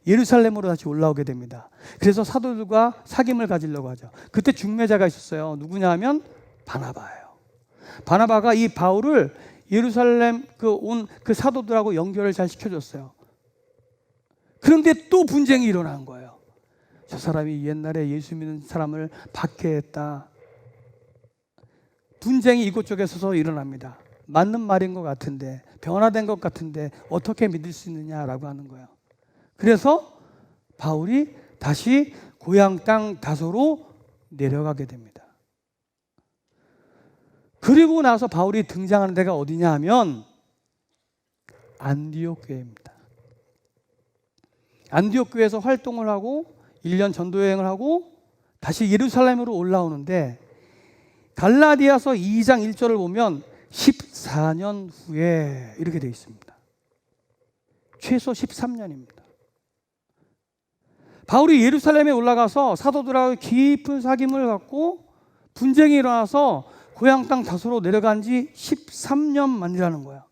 예루살렘으로 다시 올라오게 됩니다. 그래서 사도들과 사귐을 가지려고 하죠. 그때 중매자가 있었어요. 누구냐 하면 바나바예요. 바나바가 이 바울을 예루살렘 온 그 사도들하고 연결을 잘 시켜줬어요. 그런데 또 분쟁이 일어난 거예요. 저 사람이 옛날에 예수 믿는 사람을 박해했다. 분쟁이 이곳저곳에서 일어납니다. 맞는 말인 것 같은데, 변화된 것 같은데 어떻게 믿을 수 있느냐라고 하는 거예요. 그래서 바울이 다시 고향 땅 다소로 내려가게 됩니다. 그리고 나서 바울이 등장하는 데가 어디냐 하면 안디옥 교회입니다. 안디옥 교회에서 활동을 하고 1년 전도 여행을 하고 다시 예루살렘으로 올라오는데 갈라디아서 2장 1절을 보면 14년 후에 이렇게 되어 있습니다. 최소 13년입니다. 바울이 예루살렘에 올라가서 사도들하고 깊은 사귐을 갖고 분쟁이 일어나서 고향 땅 다소로 내려간 지 13년 만이라는 거야.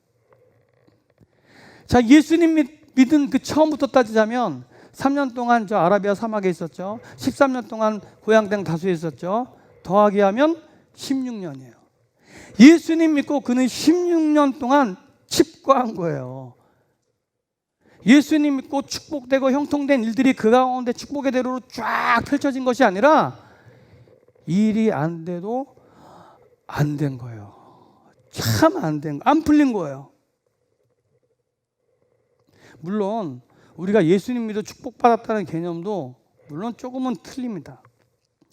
자, 예수님 믿은 그 처음부터 따지자면 3년 동안 저 아라비아 사막에 있었죠. 13년 동안 고향 땅 다소에 있었죠. 더하기 하면 16년이에요. 예수님 믿고 그는 16년 동안 칩과한 거예요. 예수님 믿고 축복되고 형통된 일들이 그 가운데 축복의 대로로 쫙 펼쳐진 것이 아니라 일이 안 돼도 안 된 거예요. 참 안 풀린 거예요. 물론 우리가 예수님 믿어 축복받았다는 개념도 물론 조금은 틀립니다.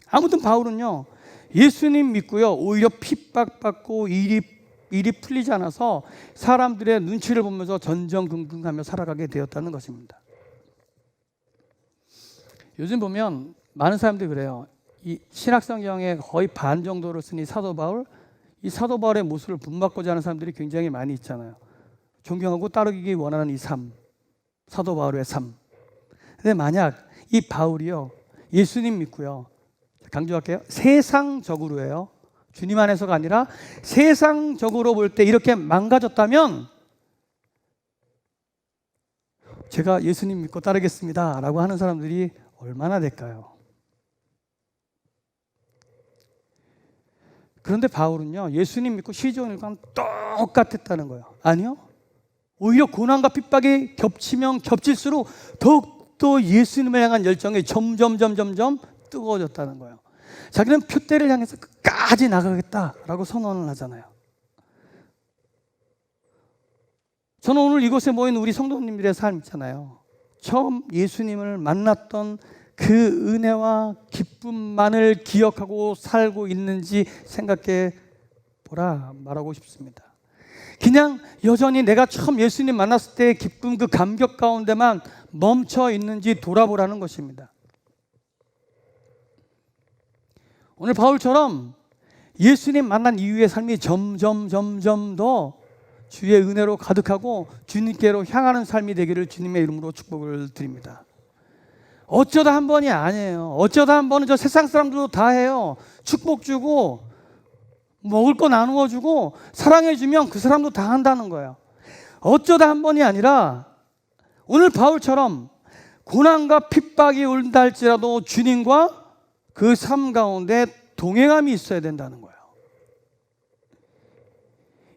아무튼 바울은요, 예수님 믿고요, 오히려 핍박받고 일이 풀리지 않아서 사람들의 눈치를 보면서 전전긍긍하며 살아가게 되었다는 것입니다. 요즘 보면 많은 사람들이 그래요. 이 신약성경의 거의 반 정도를 쓴 이 사도 바울, 이 사도 바울의 모습을 본받고자 하는 사람들이 굉장히 많이 있잖아요. 존경하고 따르기 원하는 이 삶, 사도 바울의 삶. 근데 만약 이 바울이요, 예수님 믿고요, 강조할게요, 세상적으로예요, 주님 안에서가 아니라 세상적으로 볼 때 이렇게 망가졌다면 제가 예수님 믿고 따르겠습니다 라고 하는 사람들이 얼마나 될까요? 그런데 바울은요, 예수님 믿고 시종일관 똑같았다는 거예요. 아니요, 오히려 고난과 핍박이 겹치면 겹칠수록 더욱더 예수님을 향한 열정이 점점 뜨거워졌다는 거예요. 자기는 표대를 향해서 끝까지 나가겠다라고 선언을 하잖아요. 저는 오늘 이곳에 모인 우리 성도님들의 삶 있잖아요. 처음 예수님을 만났던 그 은혜와 기쁨만을 기억하고 살고 있는지 생각해 보라 말하고 싶습니다. 그냥 여전히 내가 처음 예수님 만났을 때의 기쁨, 그 감격 가운데만 멈춰 있는지 돌아보라는 것입니다. 오늘 바울처럼 예수님 만난 이후의 삶이 점점 더 주의 은혜로 가득하고 주님께로 향하는 삶이 되기를 주님의 이름으로 축복을 드립니다. 어쩌다 한 번이 아니에요. 어쩌다 한 번은 저 세상 사람들도 다 해요. 축복 주고 먹을 거 나누어 주고 사랑해 주면 그 사람도 다 한다는 거예요. 어쩌다 한 번이 아니라 오늘 바울처럼 고난과 핍박이 온다 할지라도 주님과 그 삶 가운데 동행함이 있어야 된다는 거예요.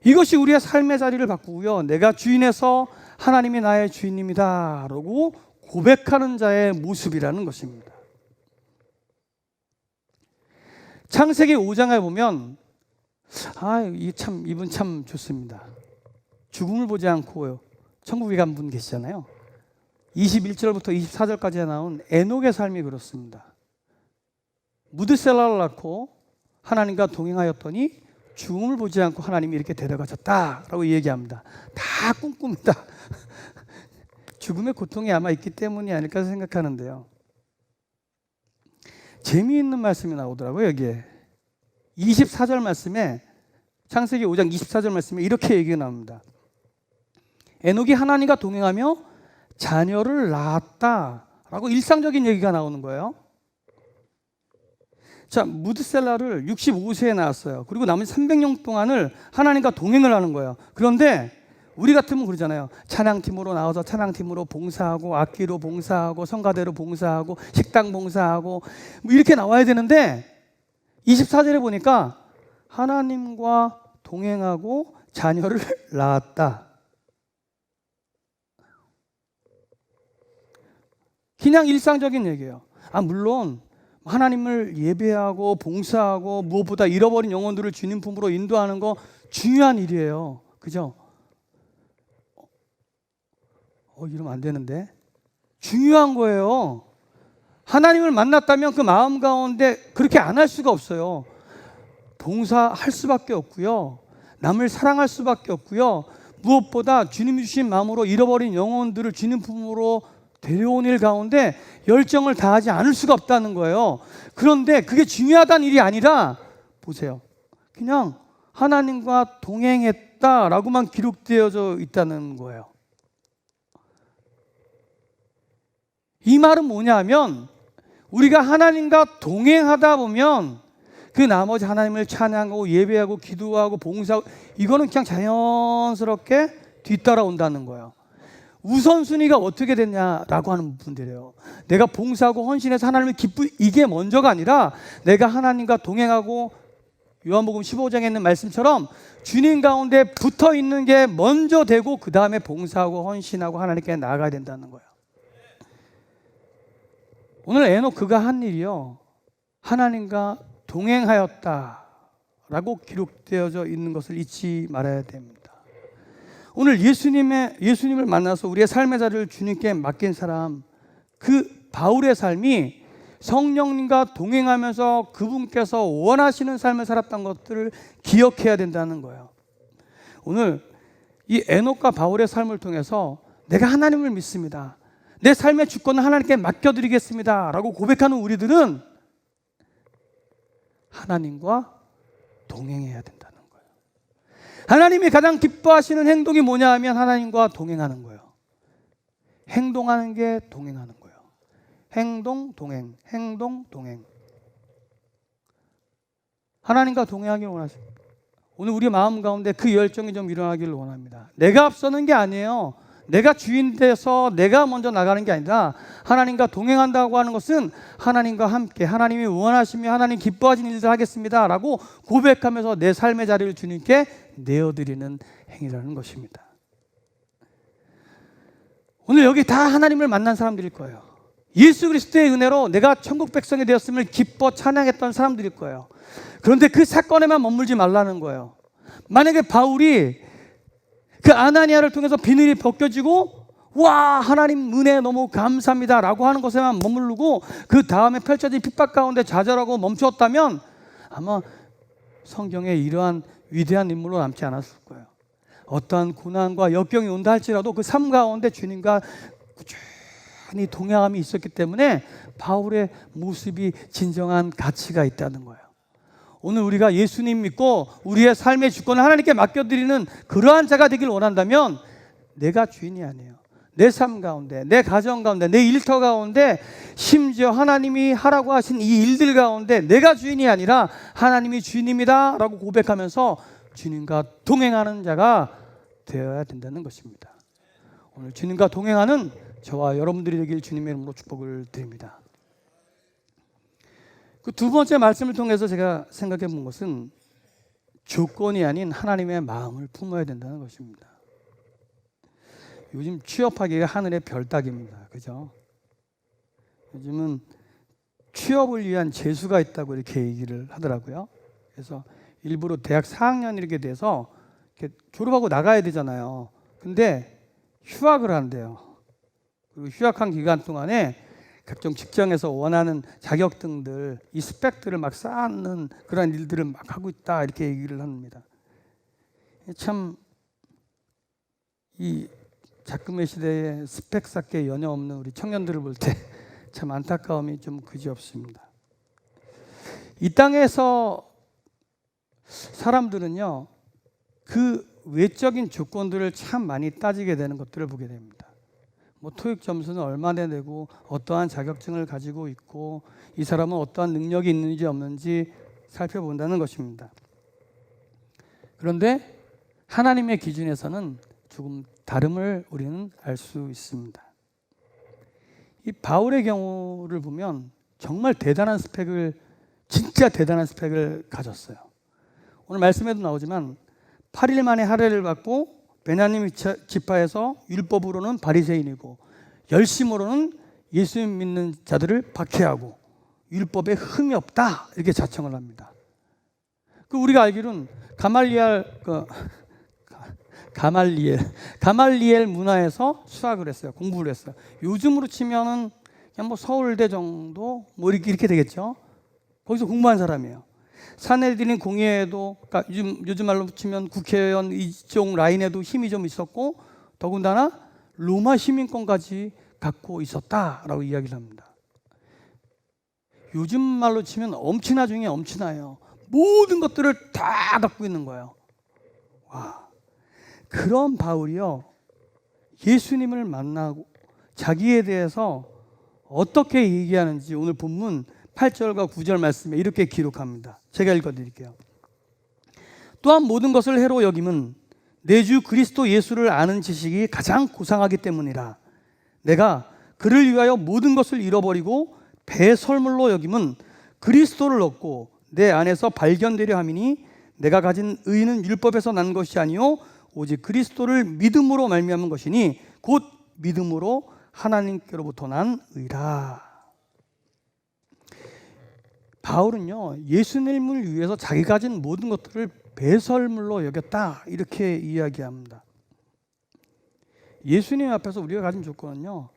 이것이 우리의 삶의 자리를 바꾸고요, 내가 주인에서 하나님이 나의 주인입니다 라고 고백하는 자의 모습이라는 것입니다. 창세기 5장에 보면 이분 참 좋습니다. 죽음을 보지 않고 천국에 간 분 계시잖아요. 21절부터 24절까지 나온 에녹의 삶이 그렇습니다. 무드셀라를 낳고 하나님과 동행하였더니 죽음을 보지 않고 하나님이 이렇게 데려가셨다라고 얘기합니다. 다 꿈꿉니다. 죽음의 고통이 아마 있기 때문이 아닐까 생각하는데요. 재미있는 말씀이 나오더라고요. 여기에 24절 말씀에, 창세기 5장 24절 말씀에 이렇게 얘기가 나옵니다. 에녹이 하나님과 동행하며 자녀를 낳았다라고 일상적인 얘기가 나오는 거예요. 자, 무드셀라를 65세에 낳았어요. 그리고 나머지 300년 동안을 하나님과 동행을 하는 거예요. 그런데 우리 같으면 그러잖아요. 찬양팀으로 나와서 찬양팀으로 봉사하고, 악기로 봉사하고, 성가대로 봉사하고, 식당 봉사하고 뭐 이렇게 나와야 되는데 24절에 보니까 하나님과 동행하고 자녀를 낳았다. 그냥 일상적인 얘기예요. 물론 하나님을 예배하고 봉사하고 무엇보다 잃어버린 영혼들을 주님 품으로 인도하는 거 중요한 일이에요. 그죠? 이러면 안 되는데. 중요한 거예요. 하나님을 만났다면 그 마음 가운데 그렇게 안 할 수가 없어요. 봉사할 수밖에 없고요, 남을 사랑할 수밖에 없고요, 무엇보다 주님이 주신 마음으로 잃어버린 영혼들을 주님 품으로 데려온 일 가운데 열정을 다하지 않을 수가 없다는 거예요. 그런데 그게 중요하다는 일이 아니라 보세요, 그냥 하나님과 동행했다라고만 기록되어져 있다는 거예요. 이 말은 뭐냐면 우리가 하나님과 동행하다 보면 그 나머지 하나님을 찬양하고 예배하고 기도하고 봉사하고 이거는 그냥 자연스럽게 뒤따라온다는 거예요. 우선순위가 어떻게 됐냐라고 하는 분들이에요. 내가 봉사하고 헌신해서 하나님을 이게 먼저가 아니라 내가 하나님과 동행하고 요한복음 15장에 있는 말씀처럼 주님 가운데 붙어 있는 게 먼저 되고 그 다음에 봉사하고 헌신하고 하나님께 나아가야 된다는 거예요. 오늘 에녹 그가 한 일이요, 하나님과 동행하였다라고 기록되어져 있는 것을 잊지 말아야 됩니다. 오늘 예수님을 만나서 우리의 삶의 자리를 주님께 맡긴 사람, 그 바울의 삶이 성령님과 동행하면서 그분께서 원하시는 삶을 살았던 것들을 기억해야 된다는 거예요. 오늘 이 에녹과 바울의 삶을 통해서 내가 하나님을 믿습니다, 내 삶의 주권을 하나님께 맡겨드리겠습니다 라고 고백하는 우리들은 하나님과 동행해야 된다는 거예요. 하나님이 가장 기뻐하시는 행동이 뭐냐 하면 하나님과 동행하는 거예요. 행동하는 게 동행하는 거예요. 행동, 동행, 행동, 동행. 하나님과 동행하기를 원하십니다. 오늘 우리 마음 가운데 그 열정이 좀 일어나기를 원합니다. 내가 앞서는 게 아니에요. 내가 주인 돼서 내가 먼저 나가는 게 아니라 하나님과 동행한다고 하는 것은 하나님과 함께 하나님이 원하시며 하나님 기뻐하시는 일들 하겠습니다 라고 고백하면서 내 삶의 자리를 주님께 내어드리는 행위라는 것입니다. 오늘 여기 다 하나님을 만난 사람들일 거예요. 예수 그리스도의 은혜로 내가 천국 백성이 되었음을 기뻐 찬양했던 사람들일 거예요. 그런데 그 사건에만 머물지 말라는 거예요. 만약에 바울이 그 아나니아를 통해서 비늘이 벗겨지고 와 하나님 은혜 너무 감사합니다 라고 하는 것에만 머무르고 그 다음에 펼쳐진 핍박 가운데 좌절하고 멈추었다면 아마 성경에 이러한 위대한 인물로 남지 않았을 거예요. 어떠한 고난과 역경이 온다 할지라도 그 삶 가운데 주님과 꾸준히 동행함이 있었기 때문에 바울의 모습이 진정한 가치가 있다는 거예요. 오늘 우리가 예수님 믿고 우리의 삶의 주권을 하나님께 맡겨드리는 그러한 자가 되길 원한다면 내가 주인이 아니에요. 내 삶 가운데, 내 가정 가운데, 내 일터 가운데 심지어 하나님이 하라고 하신 이 일들 가운데 내가 주인이 아니라 하나님이 주인입니다 라고 고백하면서 주님과 동행하는 자가 되어야 된다는 것입니다. 오늘 주님과 동행하는 저와 여러분들이 되길 주님의 이름으로 축복을 드립니다. 그 두 번째 말씀을 통해서 제가 생각해 본 것은 조건이 아닌 하나님의 마음을 품어야 된다는 것입니다. 요즘 취업하기가 하늘의 별 따기입니다. 그죠? 요즘은 취업을 위한 재수가 있다고 이렇게 얘기를 하더라고요. 그래서 일부러 대학 4학년 이렇게 돼서 이렇게 졸업하고 나가야 되잖아요. 근데 휴학을 한대요. 그리고 휴학한 기간 동안에 각종 직장에서 원하는 자격증들, 이 스펙들을 막 쌓는 그런 일들을 막 하고 있다 이렇게 얘기를 합니다. 참 이 작금의 시대에 스펙 쌓기에 연여 없는 우리 청년들을 볼 때 참 안타까움이 좀 그지없습니다. 이 땅에서 사람들은요 그 외적인 조건들을 참 많이 따지게 되는 것들을 보게 됩니다. 뭐 토익 점수는 얼마나 내고 어떠한 자격증을 가지고 있고 이 사람은 어떠한 능력이 있는지 없는지 살펴본다는 것입니다. 그런데 하나님의 기준에서는 조금 다름을 우리는 알 수 있습니다. 이 바울의 경우를 보면 정말 대단한 스펙을 진짜 대단한 스펙을 가졌어요. 오늘 말씀에도 나오지만 8일 만에 할례를 받고 베냐민 지파에서 율법으로는 바리새인이고 열심으로는 예수 믿는 자들을 박해하고 율법에 흠이 없다 이렇게 자청을 합니다. 그 우리가 알기로는 가말리엘 문화에서 수학을 했어요. 공부를 했어요. 요즘으로 치면은 그냥 뭐 서울대 정도 뭐 이렇게 되겠죠. 거기서 공부한 사람이에요. 사내들인 공예에도 그러니까 요즘 말로 치면 국회의원 이쪽 라인에도 힘이 좀 있었고 더군다나 로마 시민권까지 갖고 있었다라고 이야기를 합니다. 요즘 말로 치면 엄친아 중에 엄친아예요. 모든 것들을 다 갖고 있는 거예요. 와, 그런 바울이요 예수님을 만나고 자기에 대해서 어떻게 얘기하는지 오늘 본문 8절과 9절 말씀에 이렇게 기록합니다. 제가 읽어드릴게요. 또한 모든 것을 해로 여김은 내 주 그리스도 예수를 아는 지식이 가장 고상하기 때문이라. 내가 그를 위하여 모든 것을 잃어버리고 배설물로 여김은 그리스도를 얻고 내 안에서 발견되려 함이니 내가 가진 의는 율법에서 난 것이 아니요 오직 그리스도를 믿음으로 말미암은 것이니 곧 믿음으로 하나님께로부터 난 의라. 바울은요 예수님을 위해서 자기 가진 모든 것들을 배설물로 여겼다 이렇게 이야기합니다. 예수님 앞에서 우리가 가진 조건은요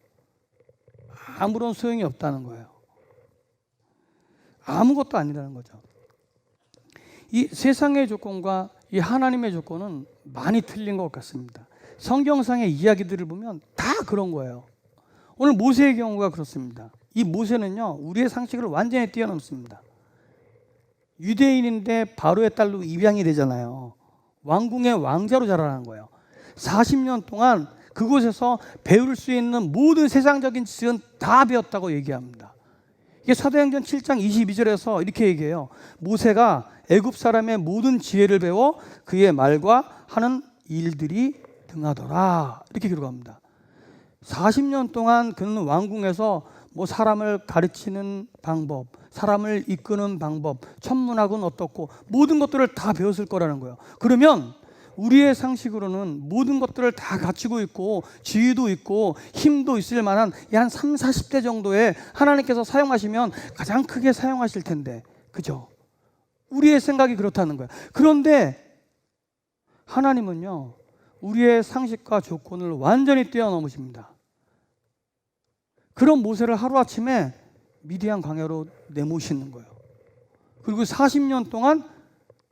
아무런 소용이 없다는 거예요. 아무것도 아니라는 거죠. 이 세상의 조건과 이 하나님의 조건은 많이 틀린 것 같습니다. 성경상의 이야기들을 보면 다 그런 거예요. 오늘 모세의 경우가 그렇습니다. 이 모세는요 우리의 상식을 완전히 뛰어넘습니다. 유대인인데 바로의 딸로 입양이 되잖아요. 왕궁의 왕자로 자라는 거예요. 40년 동안 그곳에서 배울 수 있는 모든 세상적인 지식은 다 배웠다고 얘기합니다. 이게 사도행전 7장 22절에서 이렇게 얘기해요. 모세가 애굽 사람의 모든 지혜를 배워 그의 말과 하는 일들이 등하더라. 이렇게 기록합니다. 40년 동안 그는 왕궁에서 뭐 사람을 가르치는 방법, 사람을 이끄는 방법, 천문학은 어떻고 모든 것들을 다 배웠을 거라는 거예요. 그러면 우리의 상식으로는 모든 것들을 다 갖추고 있고 지위도 있고 힘도 있을 만한 한 3, 40대 정도의 하나님께서 사용하시면 가장 크게 사용하실 텐데, 그죠? 우리의 생각이 그렇다는 거예요. 그런데 하나님은요, 우리의 상식과 조건을 완전히 뛰어넘으십니다. 그런 모세를 하루아침에 미디안 광야로 내모시는 거예요. 그리고 40년 동안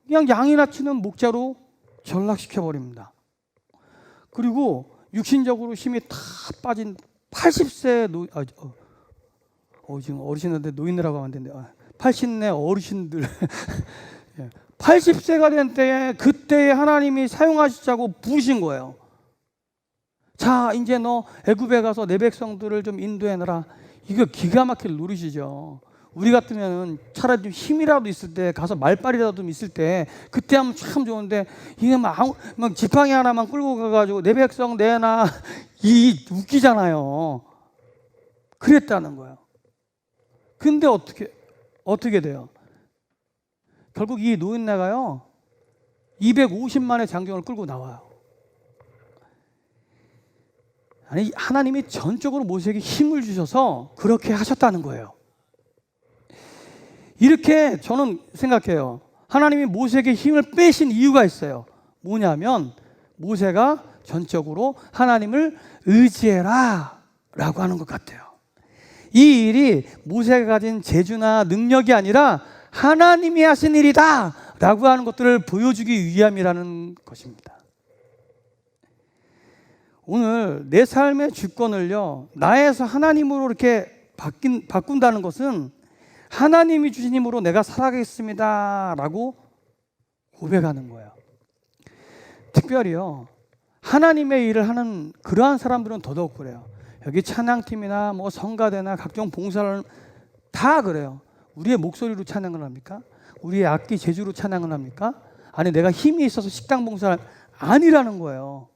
그냥 양이나 치는 목자로 전락시켜버립니다. 그리고 육신적으로 힘이 다 빠진 80세 지금 어르신한테 노인네라고 하면 안 되는데 80세 어르신들 80세가 된 때에 그때에 하나님이 사용하시자고 부르신 거예요. 자, 이제 너 애굽에 가서 내 백성들을 좀 인도해내라. 이거 기가 막힐 노릇이죠. 우리 같으면 차라리 좀 힘이라도 있을 때 가서 말빨이라도 좀 있을 때 그때 하면 참 좋은데 이게 막 지팡이 하나만 끌고 가가지고 내 백성 내놔 이 웃기잖아요. 그랬다는 거예요. 근데 어떻게 돼요? 결국 이 노인네가요 250만의 장정을 끌고 나와요. 아니, 하나님이 전적으로 모세에게 힘을 주셔서 그렇게 하셨다는 거예요. 이렇게 저는 생각해요. 하나님이 모세에게 힘을 빼신 이유가 있어요. 뭐냐면 모세가 전적으로 하나님을 의지해라 라고 하는 것 같아요. 이 일이 모세가 가진 재주나 능력이 아니라 하나님이 하신 일이다 라고 하는 것들을 보여주기 위함이라는 것입니다. 오늘 내 삶의 주권을요 나에서 하나님으로 이렇게 바꾼다는 것은 하나님이 주신 힘으로 내가 살아가겠습니다 라고 고백하는 거예요. 특별히요 하나님의 일을 하는 그러한 사람들은 더더욱 그래요. 여기 찬양팀이나 뭐 성가대나 각종 봉사를 다 그래요. 우리의 목소리로 찬양을 합니까? 우리의 악기 재주로 찬양을 합니까? 아니 내가 힘이 있어서 식당 봉사를 아니라는 거예요.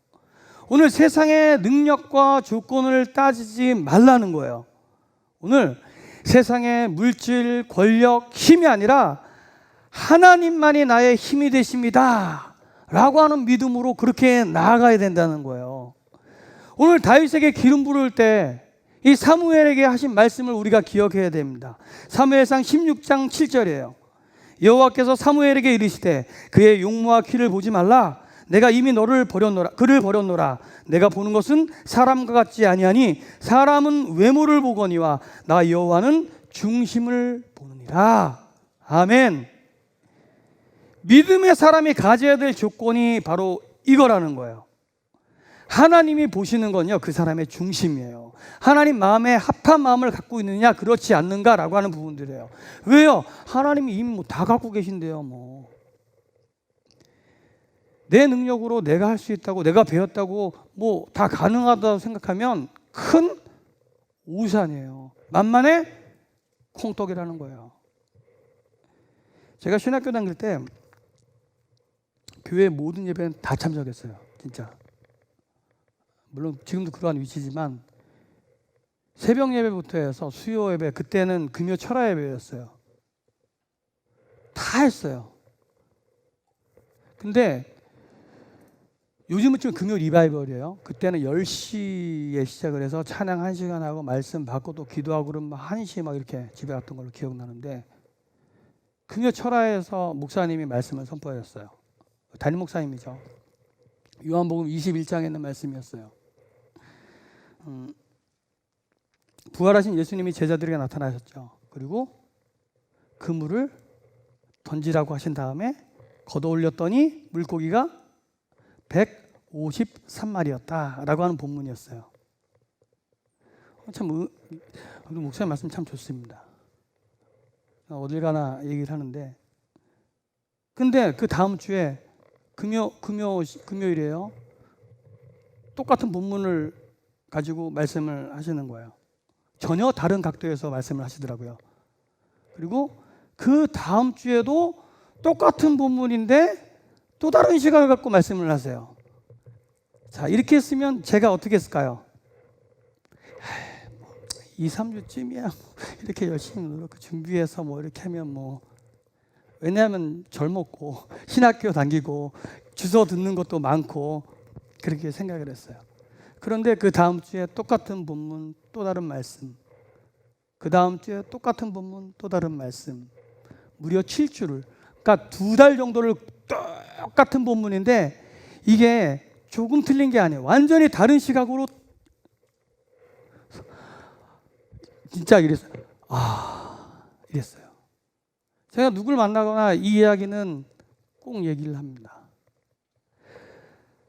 오늘 세상의 능력과 조건을 따지지 말라는 거예요. 오늘 세상의 물질, 권력, 힘이 아니라 하나님만이 나의 힘이 되십니다 라고 하는 믿음으로 그렇게 나아가야 된다는 거예요. 오늘 다윗에게 기름 부을 때 이 사무엘에게 하신 말씀을 우리가 기억해야 됩니다. 사무엘상 16장 7절이에요. 여호와께서 사무엘에게 이르시되 그의 용모와 키를 보지 말라. 내가 이미 그를 버렸노라. 내가 보는 것은 사람과 같지 아니하니 사람은 외모를 보거니와 나 여호와는 중심을 보느니라. 아멘. 믿음의 사람이 가져야 될 조건이 바로 이거라는 거예요. 하나님이 보시는 건요 그 사람의 중심이에요. 하나님 마음에 합한 마음을 갖고 있느냐 그렇지 않는가라고 하는 부분들이에요. 왜요? 하나님이 이미 다 갖고 계신데요. 내 능력으로 내가 할 수 있다고 내가 배웠다고 다 가능하다고 생각하면 큰 오산이에요. 만만의 콩떡이라는 거예요. 제가 신학교 다닐 때 교회 모든 예배는 다 참석했어요. 진짜. 물론 지금도 그러한 위치지만 새벽 예배부터 해서 수요 예배, 그때는 금요 철야 예배였어요. 다 했어요. 근데 요즘은 좀 금요 리바이벌이에요. 그때는 10시에 시작을 해서 찬양 1시간 하고 말씀 받고 또 기도하고 그러면 1시에 막 이렇게 집에 갔던 걸로 기억나는데 금요 철야에서 목사님이 말씀을 선포하셨어요. 담임 목사님이죠. 요한복음 21장에 있는 말씀이었어요. 부활하신 예수님이 제자들에게 나타나셨죠. 그리고 그물을 던지라고 하신 다음에 걷어 올렸더니 물고기가 153마리였다라고 하는 본문이었어요. 참 목사님 말씀 참 좋습니다. 어딜 가나 얘기를 하는데 근데 그 다음 주에 금요일이에요. 똑같은 본문을 가지고 말씀을 하시는 거예요. 전혀 다른 각도에서 말씀을 하시더라고요. 그리고 그 다음 주에도 똑같은 본문인데 또 다른 시각을 갖고 말씀을 하세요. 자, 이렇게 했으면 제가 어떻게 했을까요? 2, 3주쯤이야 이렇게 열심히 노력하고 준비해서 뭐 이렇게 하면 뭐, 왜냐하면 젊었고 신학교 다니고 주소 듣는 것도 많고 그렇게 생각을 했어요. 그런데 그 다음 주에 똑같은 본문 또 다른 말씀, 그 다음 주에 똑같은 본문 또 다른 말씀, 무려 7주를, 그러니까 2달 정도를 똑같은 본문인데 이게 조금 틀린 게 아니에요. 완전히 다른 시각으로 진짜 이랬어요. 이랬어요. 제가 누굴 만나거나 이 이야기는 꼭 얘기를 합니다.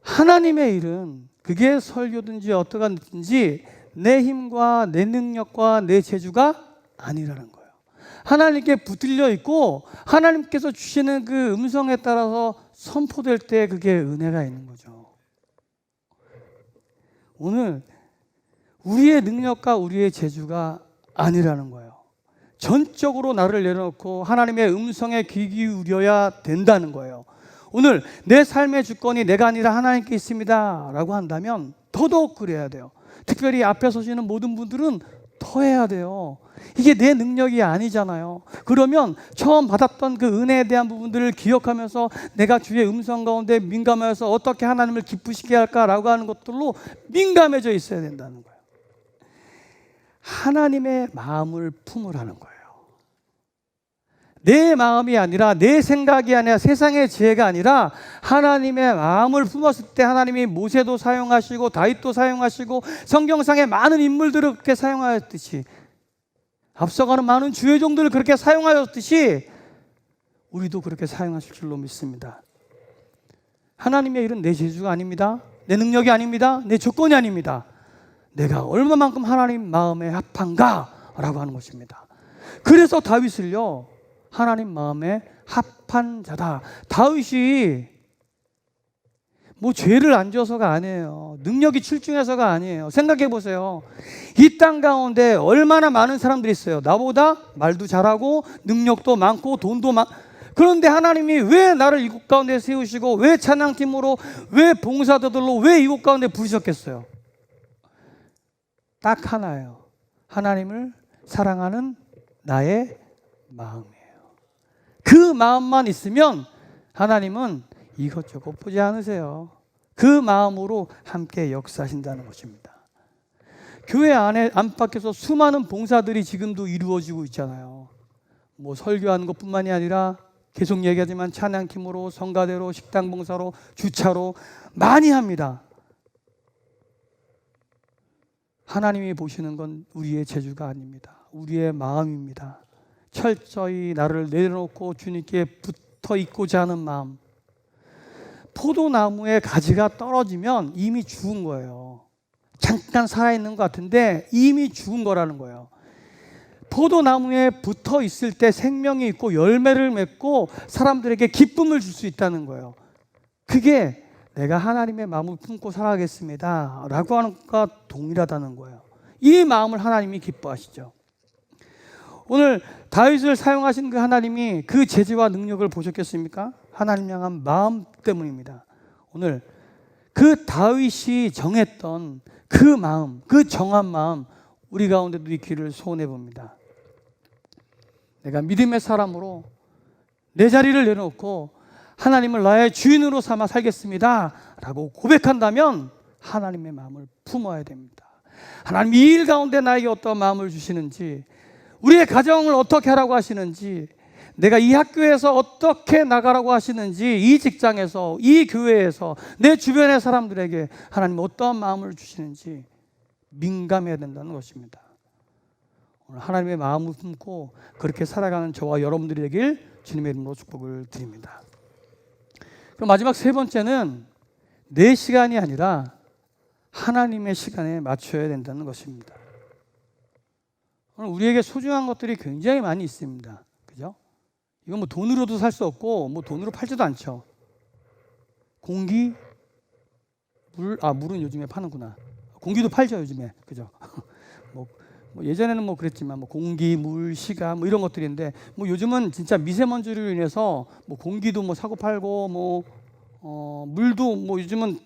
하나님의 일은 그게 설교든지 어떠한지 내 힘과 내 능력과 내 재주가 아니라는 거예요. 하나님께 붙들려 있고 하나님께서 주시는 그 음성에 따라서 선포될 때 그게 은혜가 있는 거죠. 오늘 우리의 능력과 우리의 재주가 아니라는 거예요. 전적으로 나를 내려놓고 하나님의 음성에 귀 기울여야 된다는 거예요. 오늘 내 삶의 주권이 내가 아니라 하나님께 있습니다 라고 한다면 더더욱 그래야 돼요. 특별히 앞에 서시는 모든 분들은 더 해야 돼요. 이게 내 능력이 아니잖아요. 그러면 처음 받았던 그 은혜에 대한 부분들을 기억하면서 내가 주의 음성 가운데 민감해서 어떻게 하나님을 기쁘시게 할까라고 하는 것들로 민감해져 있어야 된다는 거예요. 하나님의 마음을 품으라는 거예요. 내 마음이 아니라 내 생각이 아니라 세상의 지혜가 아니라 하나님의 마음을 품었을 때 하나님이 모세도 사용하시고 다윗도 사용하시고 성경상의 많은 인물들을 그렇게 사용하였듯이 앞서가는 많은 주의 종들을 그렇게 사용하였듯이 우리도 그렇게 사용하실 줄로 믿습니다. 하나님의 일은 내 재주가 아닙니다. 내 능력이 아닙니다. 내 조건이 아닙니다. 내가 얼마만큼 하나님 마음에 합한가 라고 하는 것입니다. 그래서 다윗을요 하나님 마음에 합한 자다. 다윗이 뭐 죄를 안 져서가 아니에요. 능력이 출중해서가 아니에요. 생각해 보세요. 이 땅 가운데 얼마나 많은 사람들이 있어요. 나보다 말도 잘하고 능력도 많고 돈도 많고, 그런데 하나님이 왜 나를 이곳 가운데 세우시고 왜 찬양팀으로 왜 봉사자들로 왜 이곳 가운데 부르셨겠어요? 딱 하나예요. 하나님을 사랑하는 나의 마음이에요. 그 마음만 있으면 하나님은 이것저것 보지 않으세요. 그 마음으로 함께 역사하신다는 것입니다. 교회 안팎에서 수많은 봉사들이 지금도 이루어지고 있잖아요. 뭐 설교하는 것뿐만이 아니라 계속 얘기하지만 찬양팀으로, 성가대로, 식당 봉사로, 주차로 많이 합니다. 하나님이 보시는 건 우리의 재주가 아닙니다. 우리의 마음입니다. 철저히 나를 내려놓고 주님께 붙어 있고자 하는 마음. 포도나무의 가지가 떨어지면 이미 죽은 거예요. 잠깐 살아있는 것 같은데 이미 죽은 거라는 거예요. 포도나무에 붙어 있을 때 생명이 있고 열매를 맺고 사람들에게 기쁨을 줄 수 있다는 거예요. 그게 내가 하나님의 마음을 품고 살아가겠습니다 라고 하는 것과 동일하다는 거예요. 이 마음을 하나님이 기뻐하시죠. 오늘 다윗을 사용하신 그 하나님이 그 재주와 능력을 보셨겠습니까? 하나님 향한 마음 때문입니다. 오늘 그 다윗이 정했던 그 마음, 그 정한 마음 우리 가운데도 있기를 소원해 봅니다. 내가 믿음의 사람으로 내 자리를 내놓고 하나님을 나의 주인으로 삼아 살겠습니다 라고 고백한다면 하나님의 마음을 품어야 됩니다. 하나님 이 일 가운데 나에게 어떤 마음을 주시는지, 우리의 가정을 어떻게 하라고 하시는지, 내가 이 학교에서 어떻게 나가라고 하시는지, 이 직장에서, 이 교회에서, 내 주변의 사람들에게 하나님 어떠한 마음을 주시는지 민감해야 된다는 것입니다. 오늘 하나님의 마음을 품고 그렇게 살아가는 저와 여러분들이 되길 주님의 이름으로 축복을 드립니다. 그럼 마지막 세 번째는 내 시간이 아니라 하나님의 시간에 맞춰야 된다는 것입니다. 오늘 우리에게 소중한 것들이 굉장히 많이 있습니다. 그죠? 이건 뭐 돈으로도 살 수 없고 뭐 돈으로 팔지도 않죠. 공기, 물은 요즘에 파는구나. 공기도 팔죠 요즘에, 그죠? 뭐 예전에는 뭐 그랬지만 뭐 공기, 물, 시간 뭐 이런 것들인데 뭐 요즘은 진짜 미세먼지로 인해서 뭐 공기도 뭐 사고 팔고 뭐 물도 뭐 요즘은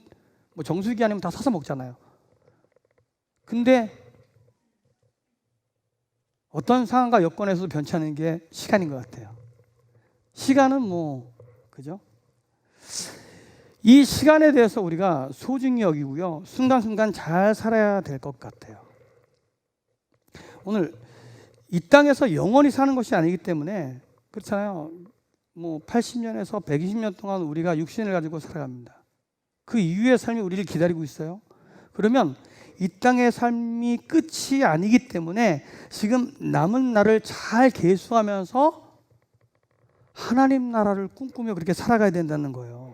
뭐 정수기 아니면 다 사서 먹잖아요. 근데 어떤 상황과 여건에서도 변치 않는 게 시간인 것 같아요. 시간은 뭐 그죠? 이 시간에 대해서 우리가 소중히 여기고요. 순간순간 잘 살아야 될 것 같아요. 오늘 이 땅에서 영원히 사는 것이 아니기 때문에 그렇잖아요. 뭐 80년에서 120년 동안 우리가 육신을 가지고 살아갑니다. 그 이후의 삶이 우리를 기다리고 있어요. 그러면 이 땅의 삶이 끝이 아니기 때문에 지금 남은 날을 잘 계수하면서 하나님 나라를 꿈꾸며 그렇게 살아가야 된다는 거예요.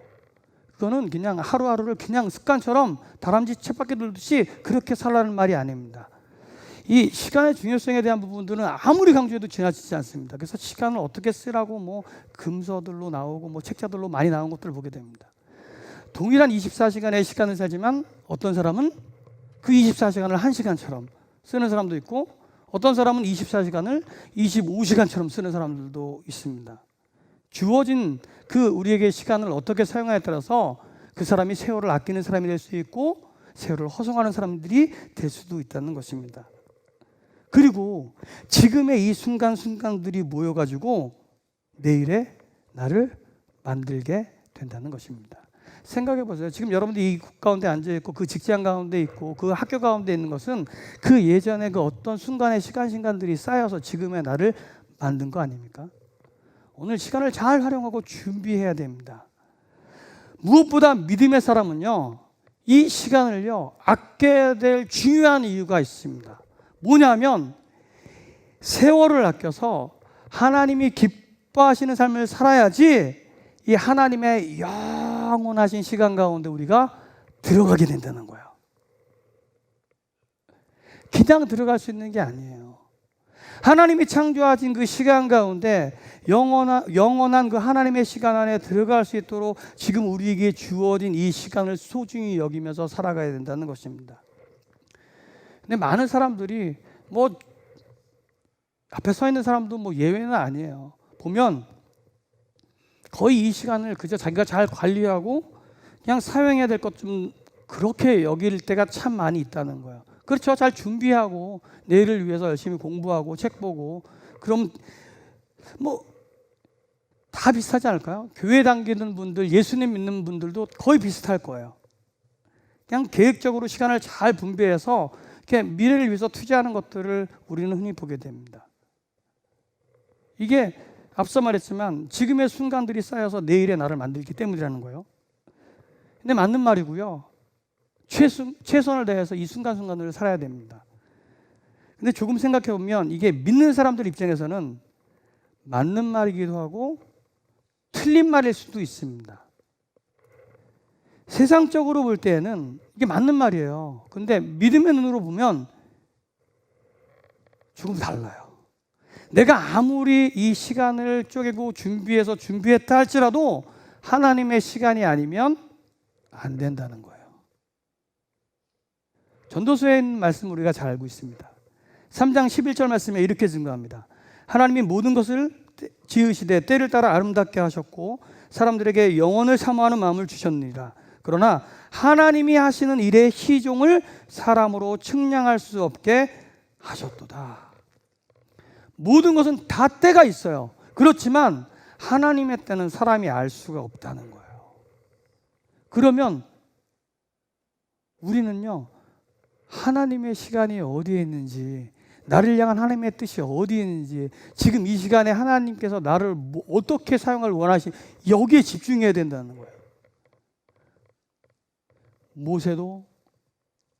그거는 그냥 하루하루를 그냥 습관처럼 다람쥐 쳇바퀴 돌듯이 그렇게 살라는 말이 아닙니다. 이 시간의 중요성에 대한 부분들은 아무리 강조해도 지나치지 않습니다. 그래서 시간을 어떻게 쓰라고 뭐 금서들로 나오고 뭐 책자들로 많이 나온 것들을 보게 됩니다. 동일한 24시간의 시간을 살지만 어떤 사람은 그 24시간을 1시간처럼 쓰는 사람도 있고 어떤 사람은 24시간을 25시간처럼 쓰는 사람들도 있습니다. 주어진 그 우리에게 시간을 어떻게 사용하냐에 따라서 그 사람이 세월을 아끼는 사람이 될 수 있고 세월을 허송하는 사람들이 될 수도 있다는 것입니다. 그리고 지금의 이 순간순간들이 모여가지고 내일의 나를 만들게 된다는 것입니다. 생각해 보세요. 지금 여러분들이 이 가운데 앉아 있고 그 직장 가운데 있고 그 학교 가운데 있는 것은 그 예전에 그 어떤 순간의 시간들이 쌓여서 지금의 나를 만든 거 아닙니까? 오늘 시간을 잘 활용하고 준비해야 됩니다. 무엇보다 믿음의 사람은요, 이 시간을요, 아껴야 될 중요한 이유가 있습니다. 뭐냐면, 세월을 아껴서 하나님이 기뻐하시는 삶을 살아야지 이 하나님의 영원하신 시간 가운데 우리가 들어가게 된다는 거예요. 그냥 들어갈 수 있는 게 아니에요. 하나님이 창조하신 그 시간 가운데 영원한 그 하나님의 시간 안에 들어갈 수 있도록 지금 우리에게 주어진 이 시간을 소중히 여기면서 살아가야 된다는 것입니다. 근데 많은 사람들이 뭐 앞에 서 있는 사람도 뭐 예외는 아니에요. 보면 거의 이 시간을 그저 자기가 잘 관리하고 그냥 사용해야 될 것 좀 그렇게 여길 때가 참 많이 있다는 거예요. 그렇죠. 잘 준비하고 내일을 위해서 열심히 공부하고 책 보고 그럼 뭐 다 비슷하지 않을까요? 교회 다니는 분들, 예수님 믿는 분들도 거의 비슷할 거예요. 그냥 계획적으로 시간을 잘 분배해서 이렇게 미래를 위해서 투자하는 것들을 우리는 흔히 보게 됩니다. 이게 앞서 말했지만 지금의 순간들이 쌓여서 내일의 나를 만들기 때문이라는 거예요. 근데 맞는 말이고요. 최선을 다해서 이 순간순간을 살아야 됩니다. 근데 조금 생각해 보면 이게 믿는 사람들 입장에서는 맞는 말이기도 하고 틀린 말일 수도 있습니다. 세상적으로 볼 때는 이게 맞는 말이에요. 근데 믿음의 눈으로 보면 조금 달라요. 내가 아무리 이 시간을 쪼개고 준비했다 할지라도 하나님의 시간이 아니면 안 된다는 거예요. 전도서에 있는 말씀을 우리가 잘 알고 있습니다. 3장 11절 말씀에 이렇게 증거합니다. 하나님이 모든 것을 지으시되 때를 따라 아름답게 하셨고 사람들에게 영원을 사모하는 마음을 주셨느니라. 그러나 하나님이 하시는 일의 희종을 사람으로 측량할 수 없게 하셨도다. 모든 것은 다 때가 있어요. 그렇지만 하나님의 때는 사람이 알 수가 없다는 거예요. 그러면 우리는요, 하나님의 시간이 어디에 있는지, 나를 향한 하나님의 뜻이 어디에 있는지, 지금 이 시간에 하나님께서 나를 어떻게 사용할 원하시, 여기에 집중해야 된다는 거예요. 모세도,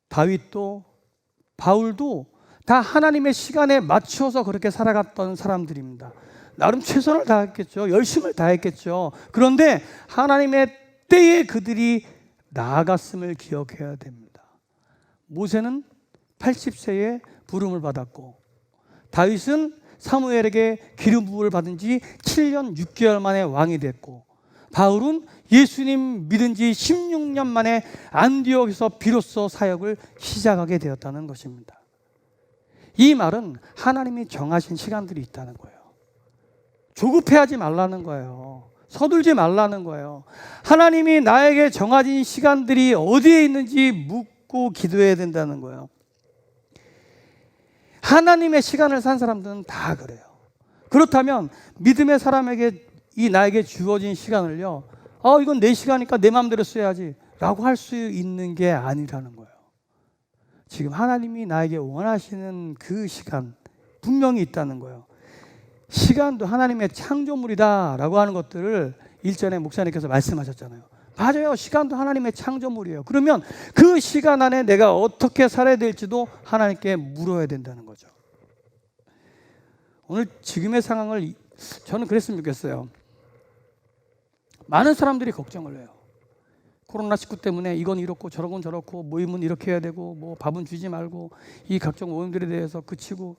다윗도, 바울도 다 하나님의 시간에 맞춰서 그렇게 살아갔던 사람들입니다. 나름 최선을 다했겠죠. 열심을 다했겠죠. 그런데 하나님의 때에 그들이 나아갔음을 기억해야 됩니다. 모세는 80세에 부름을 받았고 다윗은 사무엘에게 기름 부음을 받은 지 7년 6개월 만에 왕이 됐고 바울은 예수님 믿은 지 16년 만에 안디옥에서 비로소 사역을 시작하게 되었다는 것입니다. 이 말은 하나님이 정하신 시간들이 있다는 거예요. 조급해하지 말라는 거예요. 서둘지 말라는 거예요. 하나님이 나에게 정해진 시간들이 어디에 있는지 묻고 기도해야 된다는 거예요. 하나님의 시간을 산 사람들은 다 그래요. 그렇다면 믿음의 사람에게 나에게 주어진 시간을요, 이건 내 시간이니까 내 마음대로 써야지 라고 할 수 있는 게 아니라는 거예요. 지금 하나님이 나에게 원하시는 그 시간 분명히 있다는 거예요. 시간도 하나님의 창조물이다 라고 하는 것들을 일전에 목사님께서 말씀하셨잖아요. 맞아요. 시간도 하나님의 창조물이에요. 그러면 그 시간 안에 내가 어떻게 살아야 될지도 하나님께 물어야 된다는 거죠. 오늘 지금의 상황을 저는 그랬으면 좋겠어요. 많은 사람들이 걱정을 해요. 코로나19 때문에 이건 이렇고 저건 저렇고 모임은 이렇게 해야 되고 뭐 밥은 주지 말고 이 각종 모임들에 대해서 그치고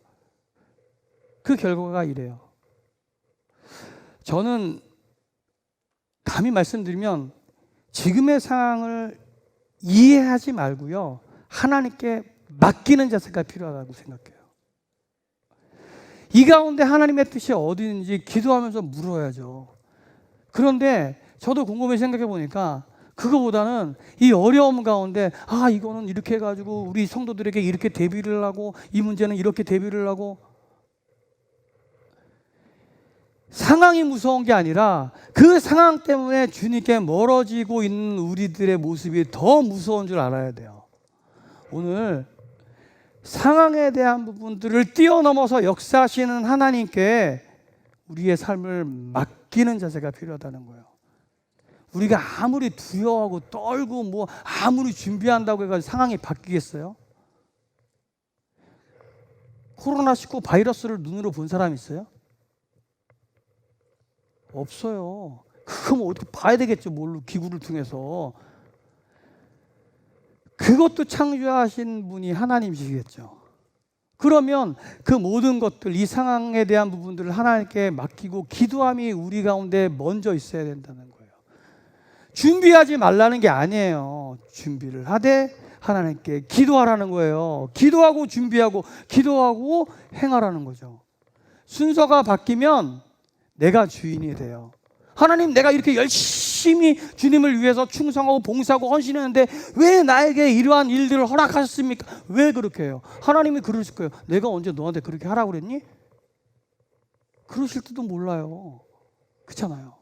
그 결과가 이래요. 저는 감히 말씀드리면 지금의 상황을 이해하지 말고요, 하나님께 맡기는 자세가 필요하다고 생각해요. 이 가운데 하나님의 뜻이 어디 있는지 기도하면서 물어야죠. 그런데 저도 곰곰이 생각해 보니까 그거보다는 이 어려움 가운데 이거는 이렇게 해가지고 우리 성도들에게 이렇게 대비를 하고 이 문제는 이렇게 대비를 하고, 상황이 무서운 게 아니라 그 상황 때문에 주님께 멀어지고 있는 우리들의 모습이 더 무서운 줄 알아야 돼요. 오늘 상황에 대한 부분들을 뛰어넘어서 역사하시는 하나님께 우리의 삶을 맡기는 자세가 필요하다는 거예요. 우리가 아무리 두려워하고 떨고 뭐 아무리 준비한다고 해가지고 상황이 바뀌겠어요? 코로나19 바이러스를 눈으로 본 사람 있어요? 없어요. 그거 어떻게 봐야 되겠죠, 뭘로, 기구를 통해서. 그것도 창조하신 분이 하나님이시겠죠. 그러면 그 모든 것들, 이 상황에 대한 부분들을 하나님께 맡기고 기도함이 우리 가운데 먼저 있어야 된다는 거예요. 준비하지 말라는 게 아니에요. 준비를 하되 하나님께 기도하라는 거예요. 기도하고 준비하고 기도하고 행하라는 거죠. 순서가 바뀌면 내가 주인이 돼요. 하나님, 내가 이렇게 열심히 주님을 위해서 충성하고 봉사하고 헌신했는데 왜 나에게 이러한 일들을 허락하셨습니까? 왜 그렇게 해요? 하나님이 그러실 거예요. 내가 언제 너한테 그렇게 하라고 그랬니? 그러실지도 몰라요. 그렇잖아요.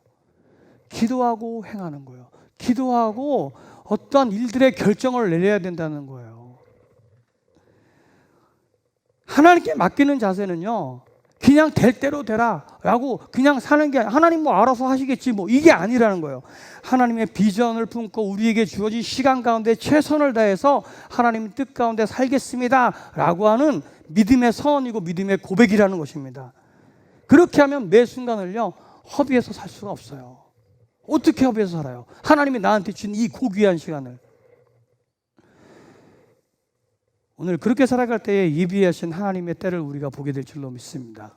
기도하고 행하는 거예요. 기도하고 어떠한 일들의 결정을 내려야 된다는 거예요. 하나님께 맡기는 자세는요, 그냥 될 대로 되라 라고 그냥 사는 게 하나님 뭐 알아서 하시겠지 뭐 이게 아니라는 거예요. 하나님의 비전을 품고 우리에게 주어진 시간 가운데 최선을 다해서 하나님 뜻 가운데 살겠습니다 라고 하는 믿음의 선언이고 믿음의 고백이라는 것입니다. 그렇게 하면 매 순간을요 허비해서 살 수가 없어요. 어떻게 허비해서 살아요? 하나님이 나한테 준 이 고귀한 시간을. 오늘 그렇게 살아갈 때에 예비하신 하나님의 때를 우리가 보게 될 줄로 믿습니다.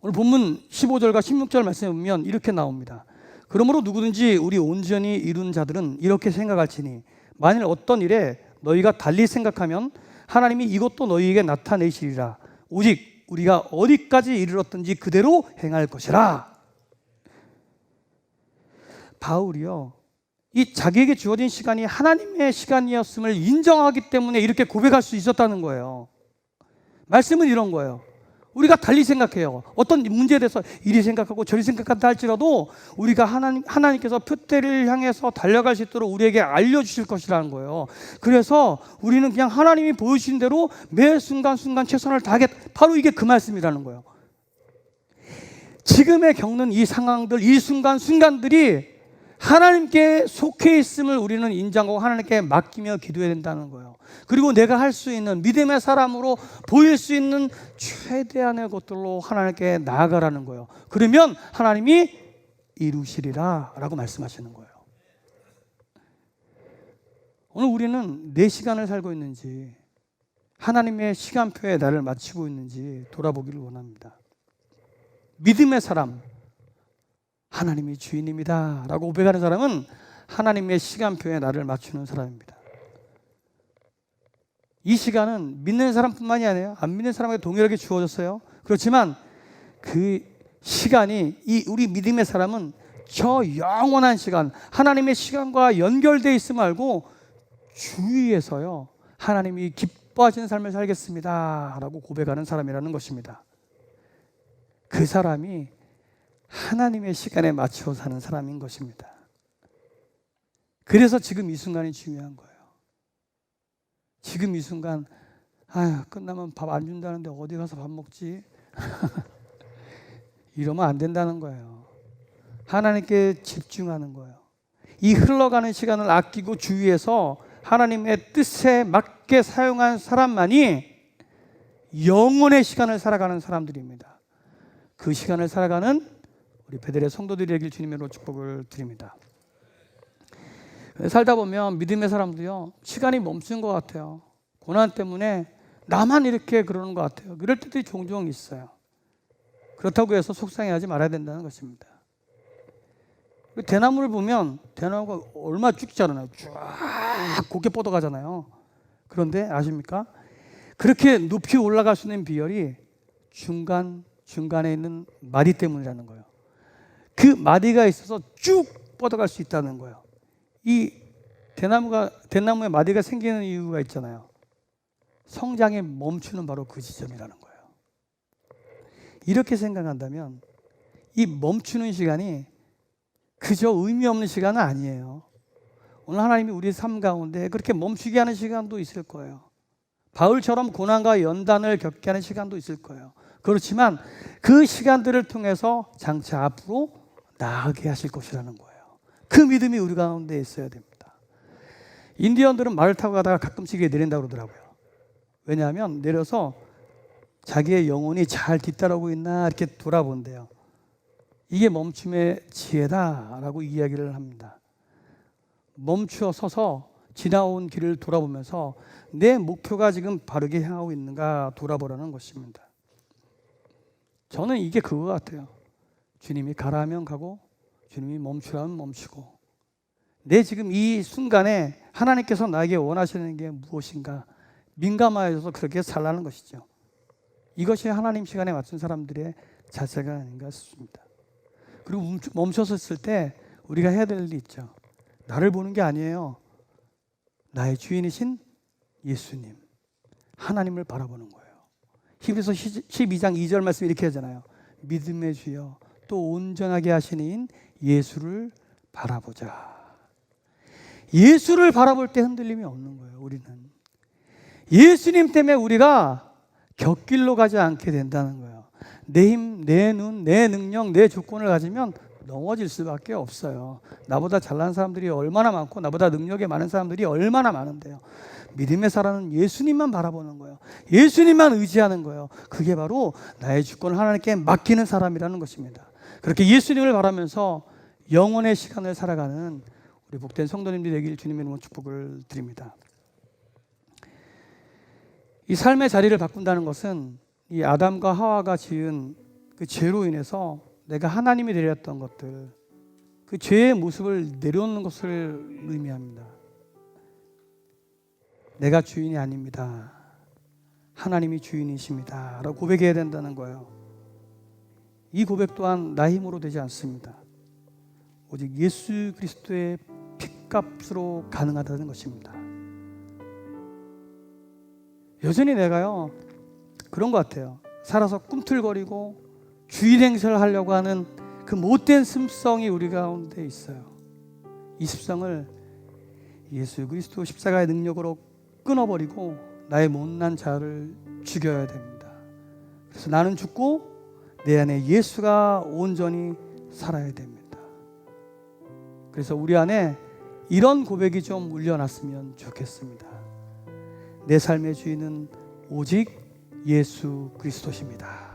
오늘 본문 15절과 16절 말씀에 보면 이렇게 나옵니다. 그러므로 누구든지 우리 온전히 이룬 자들은 이렇게 생각할지니 만일 어떤 일에 너희가 달리 생각하면 하나님이 이것도 너희에게 나타내시리라. 오직 우리가 어디까지 이르렀든지 그대로 행할 것이라. 바울이요, 이 자기에게 주어진 시간이 하나님의 시간이었음을 인정하기 때문에 이렇게 고백할 수 있었다는 거예요. 말씀은 이런 거예요. 우리가 달리 생각해요. 어떤 문제에 대해서 이리 생각하고 저리 생각한다 할지라도 우리가 하나님께서 표대를 향해서 달려갈 수 있도록 우리에게 알려주실 것이라는 거예요. 그래서 우리는 그냥 하나님이 보여주신 대로 매 순간순간 최선을 다하겠다. 바로 이게 그 말씀이라는 거예요. 지금에 겪는 이 상황들, 이 순간순간들이 하나님께 속해 있음을 우리는 인정하고 하나님께 맡기며 기도해야 된다는 거예요. 그리고 내가 할 수 있는 믿음의 사람으로 보일 수 있는 최대한의 것들로 하나님께 나아가라는 거예요. 그러면 하나님이 이루시리라 라고 말씀하시는 거예요. 오늘 우리는 내 시간을 살고 있는지 하나님의 시간표에 나를 맞추고 있는지 돌아보기를 원합니다. 믿음의 사람, 하나님이 주인입니다 라고 고백하는 사람은 하나님의 시간표에 나를 맞추는 사람입니다. 이 시간은 믿는 사람뿐만이 아니에요. 안 믿는 사람에게 동일하게 주어졌어요. 그렇지만 그 시간이 우리 믿음의 사람은 저 영원한 시간, 하나님의 시간과 연결되어 있음 알고 주위에서요 하나님이 기뻐하시는 삶을 살겠습니다 라고 고백하는 사람이라는 것입니다. 그 사람이 하나님의 시간에 맞춰 사는 사람인 것입니다. 그래서 지금 이 순간이 중요한 거예요. 지금 이 순간 끝나면 밥 안 준다는데 어디 가서 밥 먹지? 이러면 안 된다는 거예요. 하나님께 집중하는 거예요. 이 흘러가는 시간을 아끼고 주위에서 하나님의 뜻에 맞게 사용한 사람만이 영혼의 시간을 살아가는 사람들입니다. 그 시간을 살아가는 우리 베델의 성도들이 되길 주님으로 축복을 드립니다. 살다 보면 믿음의 사람도요 시간이 멈춘 것 같아요. 고난 때문에 나만 이렇게 그러는 것 같아요. 그럴 때도 종종 있어요. 그렇다고 해서 속상해하지 말아야 된다는 것입니다. 대나무를 보면 대나무가 얼마나 쭉 자라나요. 쫙 곱게 뻗어가잖아요. 그런데 아십니까? 그렇게 높이 올라갈 수 있는 비결이 중간에 있는 마디 때문이라는 거예요. 그 마디가 있어서 쭉 뻗어갈 수 있다는 거예요. 이 대나무에 마디가 생기는 이유가 있잖아요. 성장에 멈추는 바로 그 지점이라는 거예요. 이렇게 생각한다면 이 멈추는 시간이 그저 의미 없는 시간은 아니에요. 오늘 하나님이 우리의 삶 가운데 그렇게 멈추게 하는 시간도 있을 거예요. 바울처럼 고난과 연단을 겪게 하는 시간도 있을 거예요. 그렇지만 그 시간들을 통해서 장차 앞으로 나아가게 하실 것이라는 거예요. 그 믿음이 우리 가운데 있어야 됩니다. 인디언들은 말을 타고 가다가 가끔씩 내린다고 그러더라고요. 왜냐하면 내려서 자기의 영혼이 잘 뒤따르고 있나 이렇게 돌아본대요. 이게 멈춤의 지혜다라고 이야기를 합니다. 멈추어 서서 지나온 길을 돌아보면서 내 목표가 지금 바르게 향하고 있는가 돌아보라는 것입니다. 저는 이게 그거 같아요. 주님이 가라 하면 가고 주님이 멈추라면 멈추고 내 지금 이 순간에 하나님께서 나에게 원하시는 게 무엇인가 민감하여서 그렇게 살라는 것이죠. 이것이 하나님 시간에 맞춘 사람들의 자세가 아닌가 싶습니다. 그리고 멈춰섰을 때 우리가 해야 될 일이 있죠. 나를 보는 게 아니에요. 나의 주인이신 예수님, 하나님을 바라보는 거예요. 히브리서 12장 2절 말씀 이렇게 하잖아요. 믿음의 주여 또 온전하게 하시는 이인 예수를 바라보자. 예수를 바라볼 때 흔들림이 없는 거예요. 우리는 예수님 때문에 우리가 곁길로 가지 않게 된다는 거예요. 내 힘, 내 눈, 내 능력, 내 조건을 가지면 넘어질 수밖에 없어요. 나보다 잘난 사람들이 얼마나 많고 나보다 능력이 많은 사람들이 얼마나 많은데요. 믿음의 사람은 예수님만 바라보는 거예요. 예수님만 의지하는 거예요. 그게 바로 나의 주권을 하나님께 맡기는 사람이라는 것입니다. 그렇게 예수님을 바라면서 영혼의 시간을 살아가는 우리 복된 성도님들이 되길 주님의 이름으로 축복을 드립니다. 이 삶의 자리를 바꾼다는 것은 이 아담과 하와가 지은 그 죄로 인해서 내가 하나님이 되렸던 것들, 그 죄의 모습을 내려놓는 것을 의미합니다. 내가 주인이 아닙니다. 하나님이 주인이십니다. 라고 고백해야 된다는 거예요. 이 고백 또한 나 힘으로 되지 않습니다. 오직 예수 그리스도의 핏값으로 가능하다는 것입니다. 여전히 내가요 그런 것 같아요. 살아서 꿈틀거리고 주인 행세를 하려고 하는 그 못된 습성이 우리 가운데 있어요. 이 습성을 예수 그리스도 십자가의 능력으로 끊어버리고 나의 못난 자아를 죽여야 됩니다. 그래서 나는 죽고 내 안에 예수가 온전히 살아야 됩니다. 그래서 우리 안에 이런 고백이 좀 울려났으면 좋겠습니다. 내 삶의 주인은 오직 예수 그리스도십니다.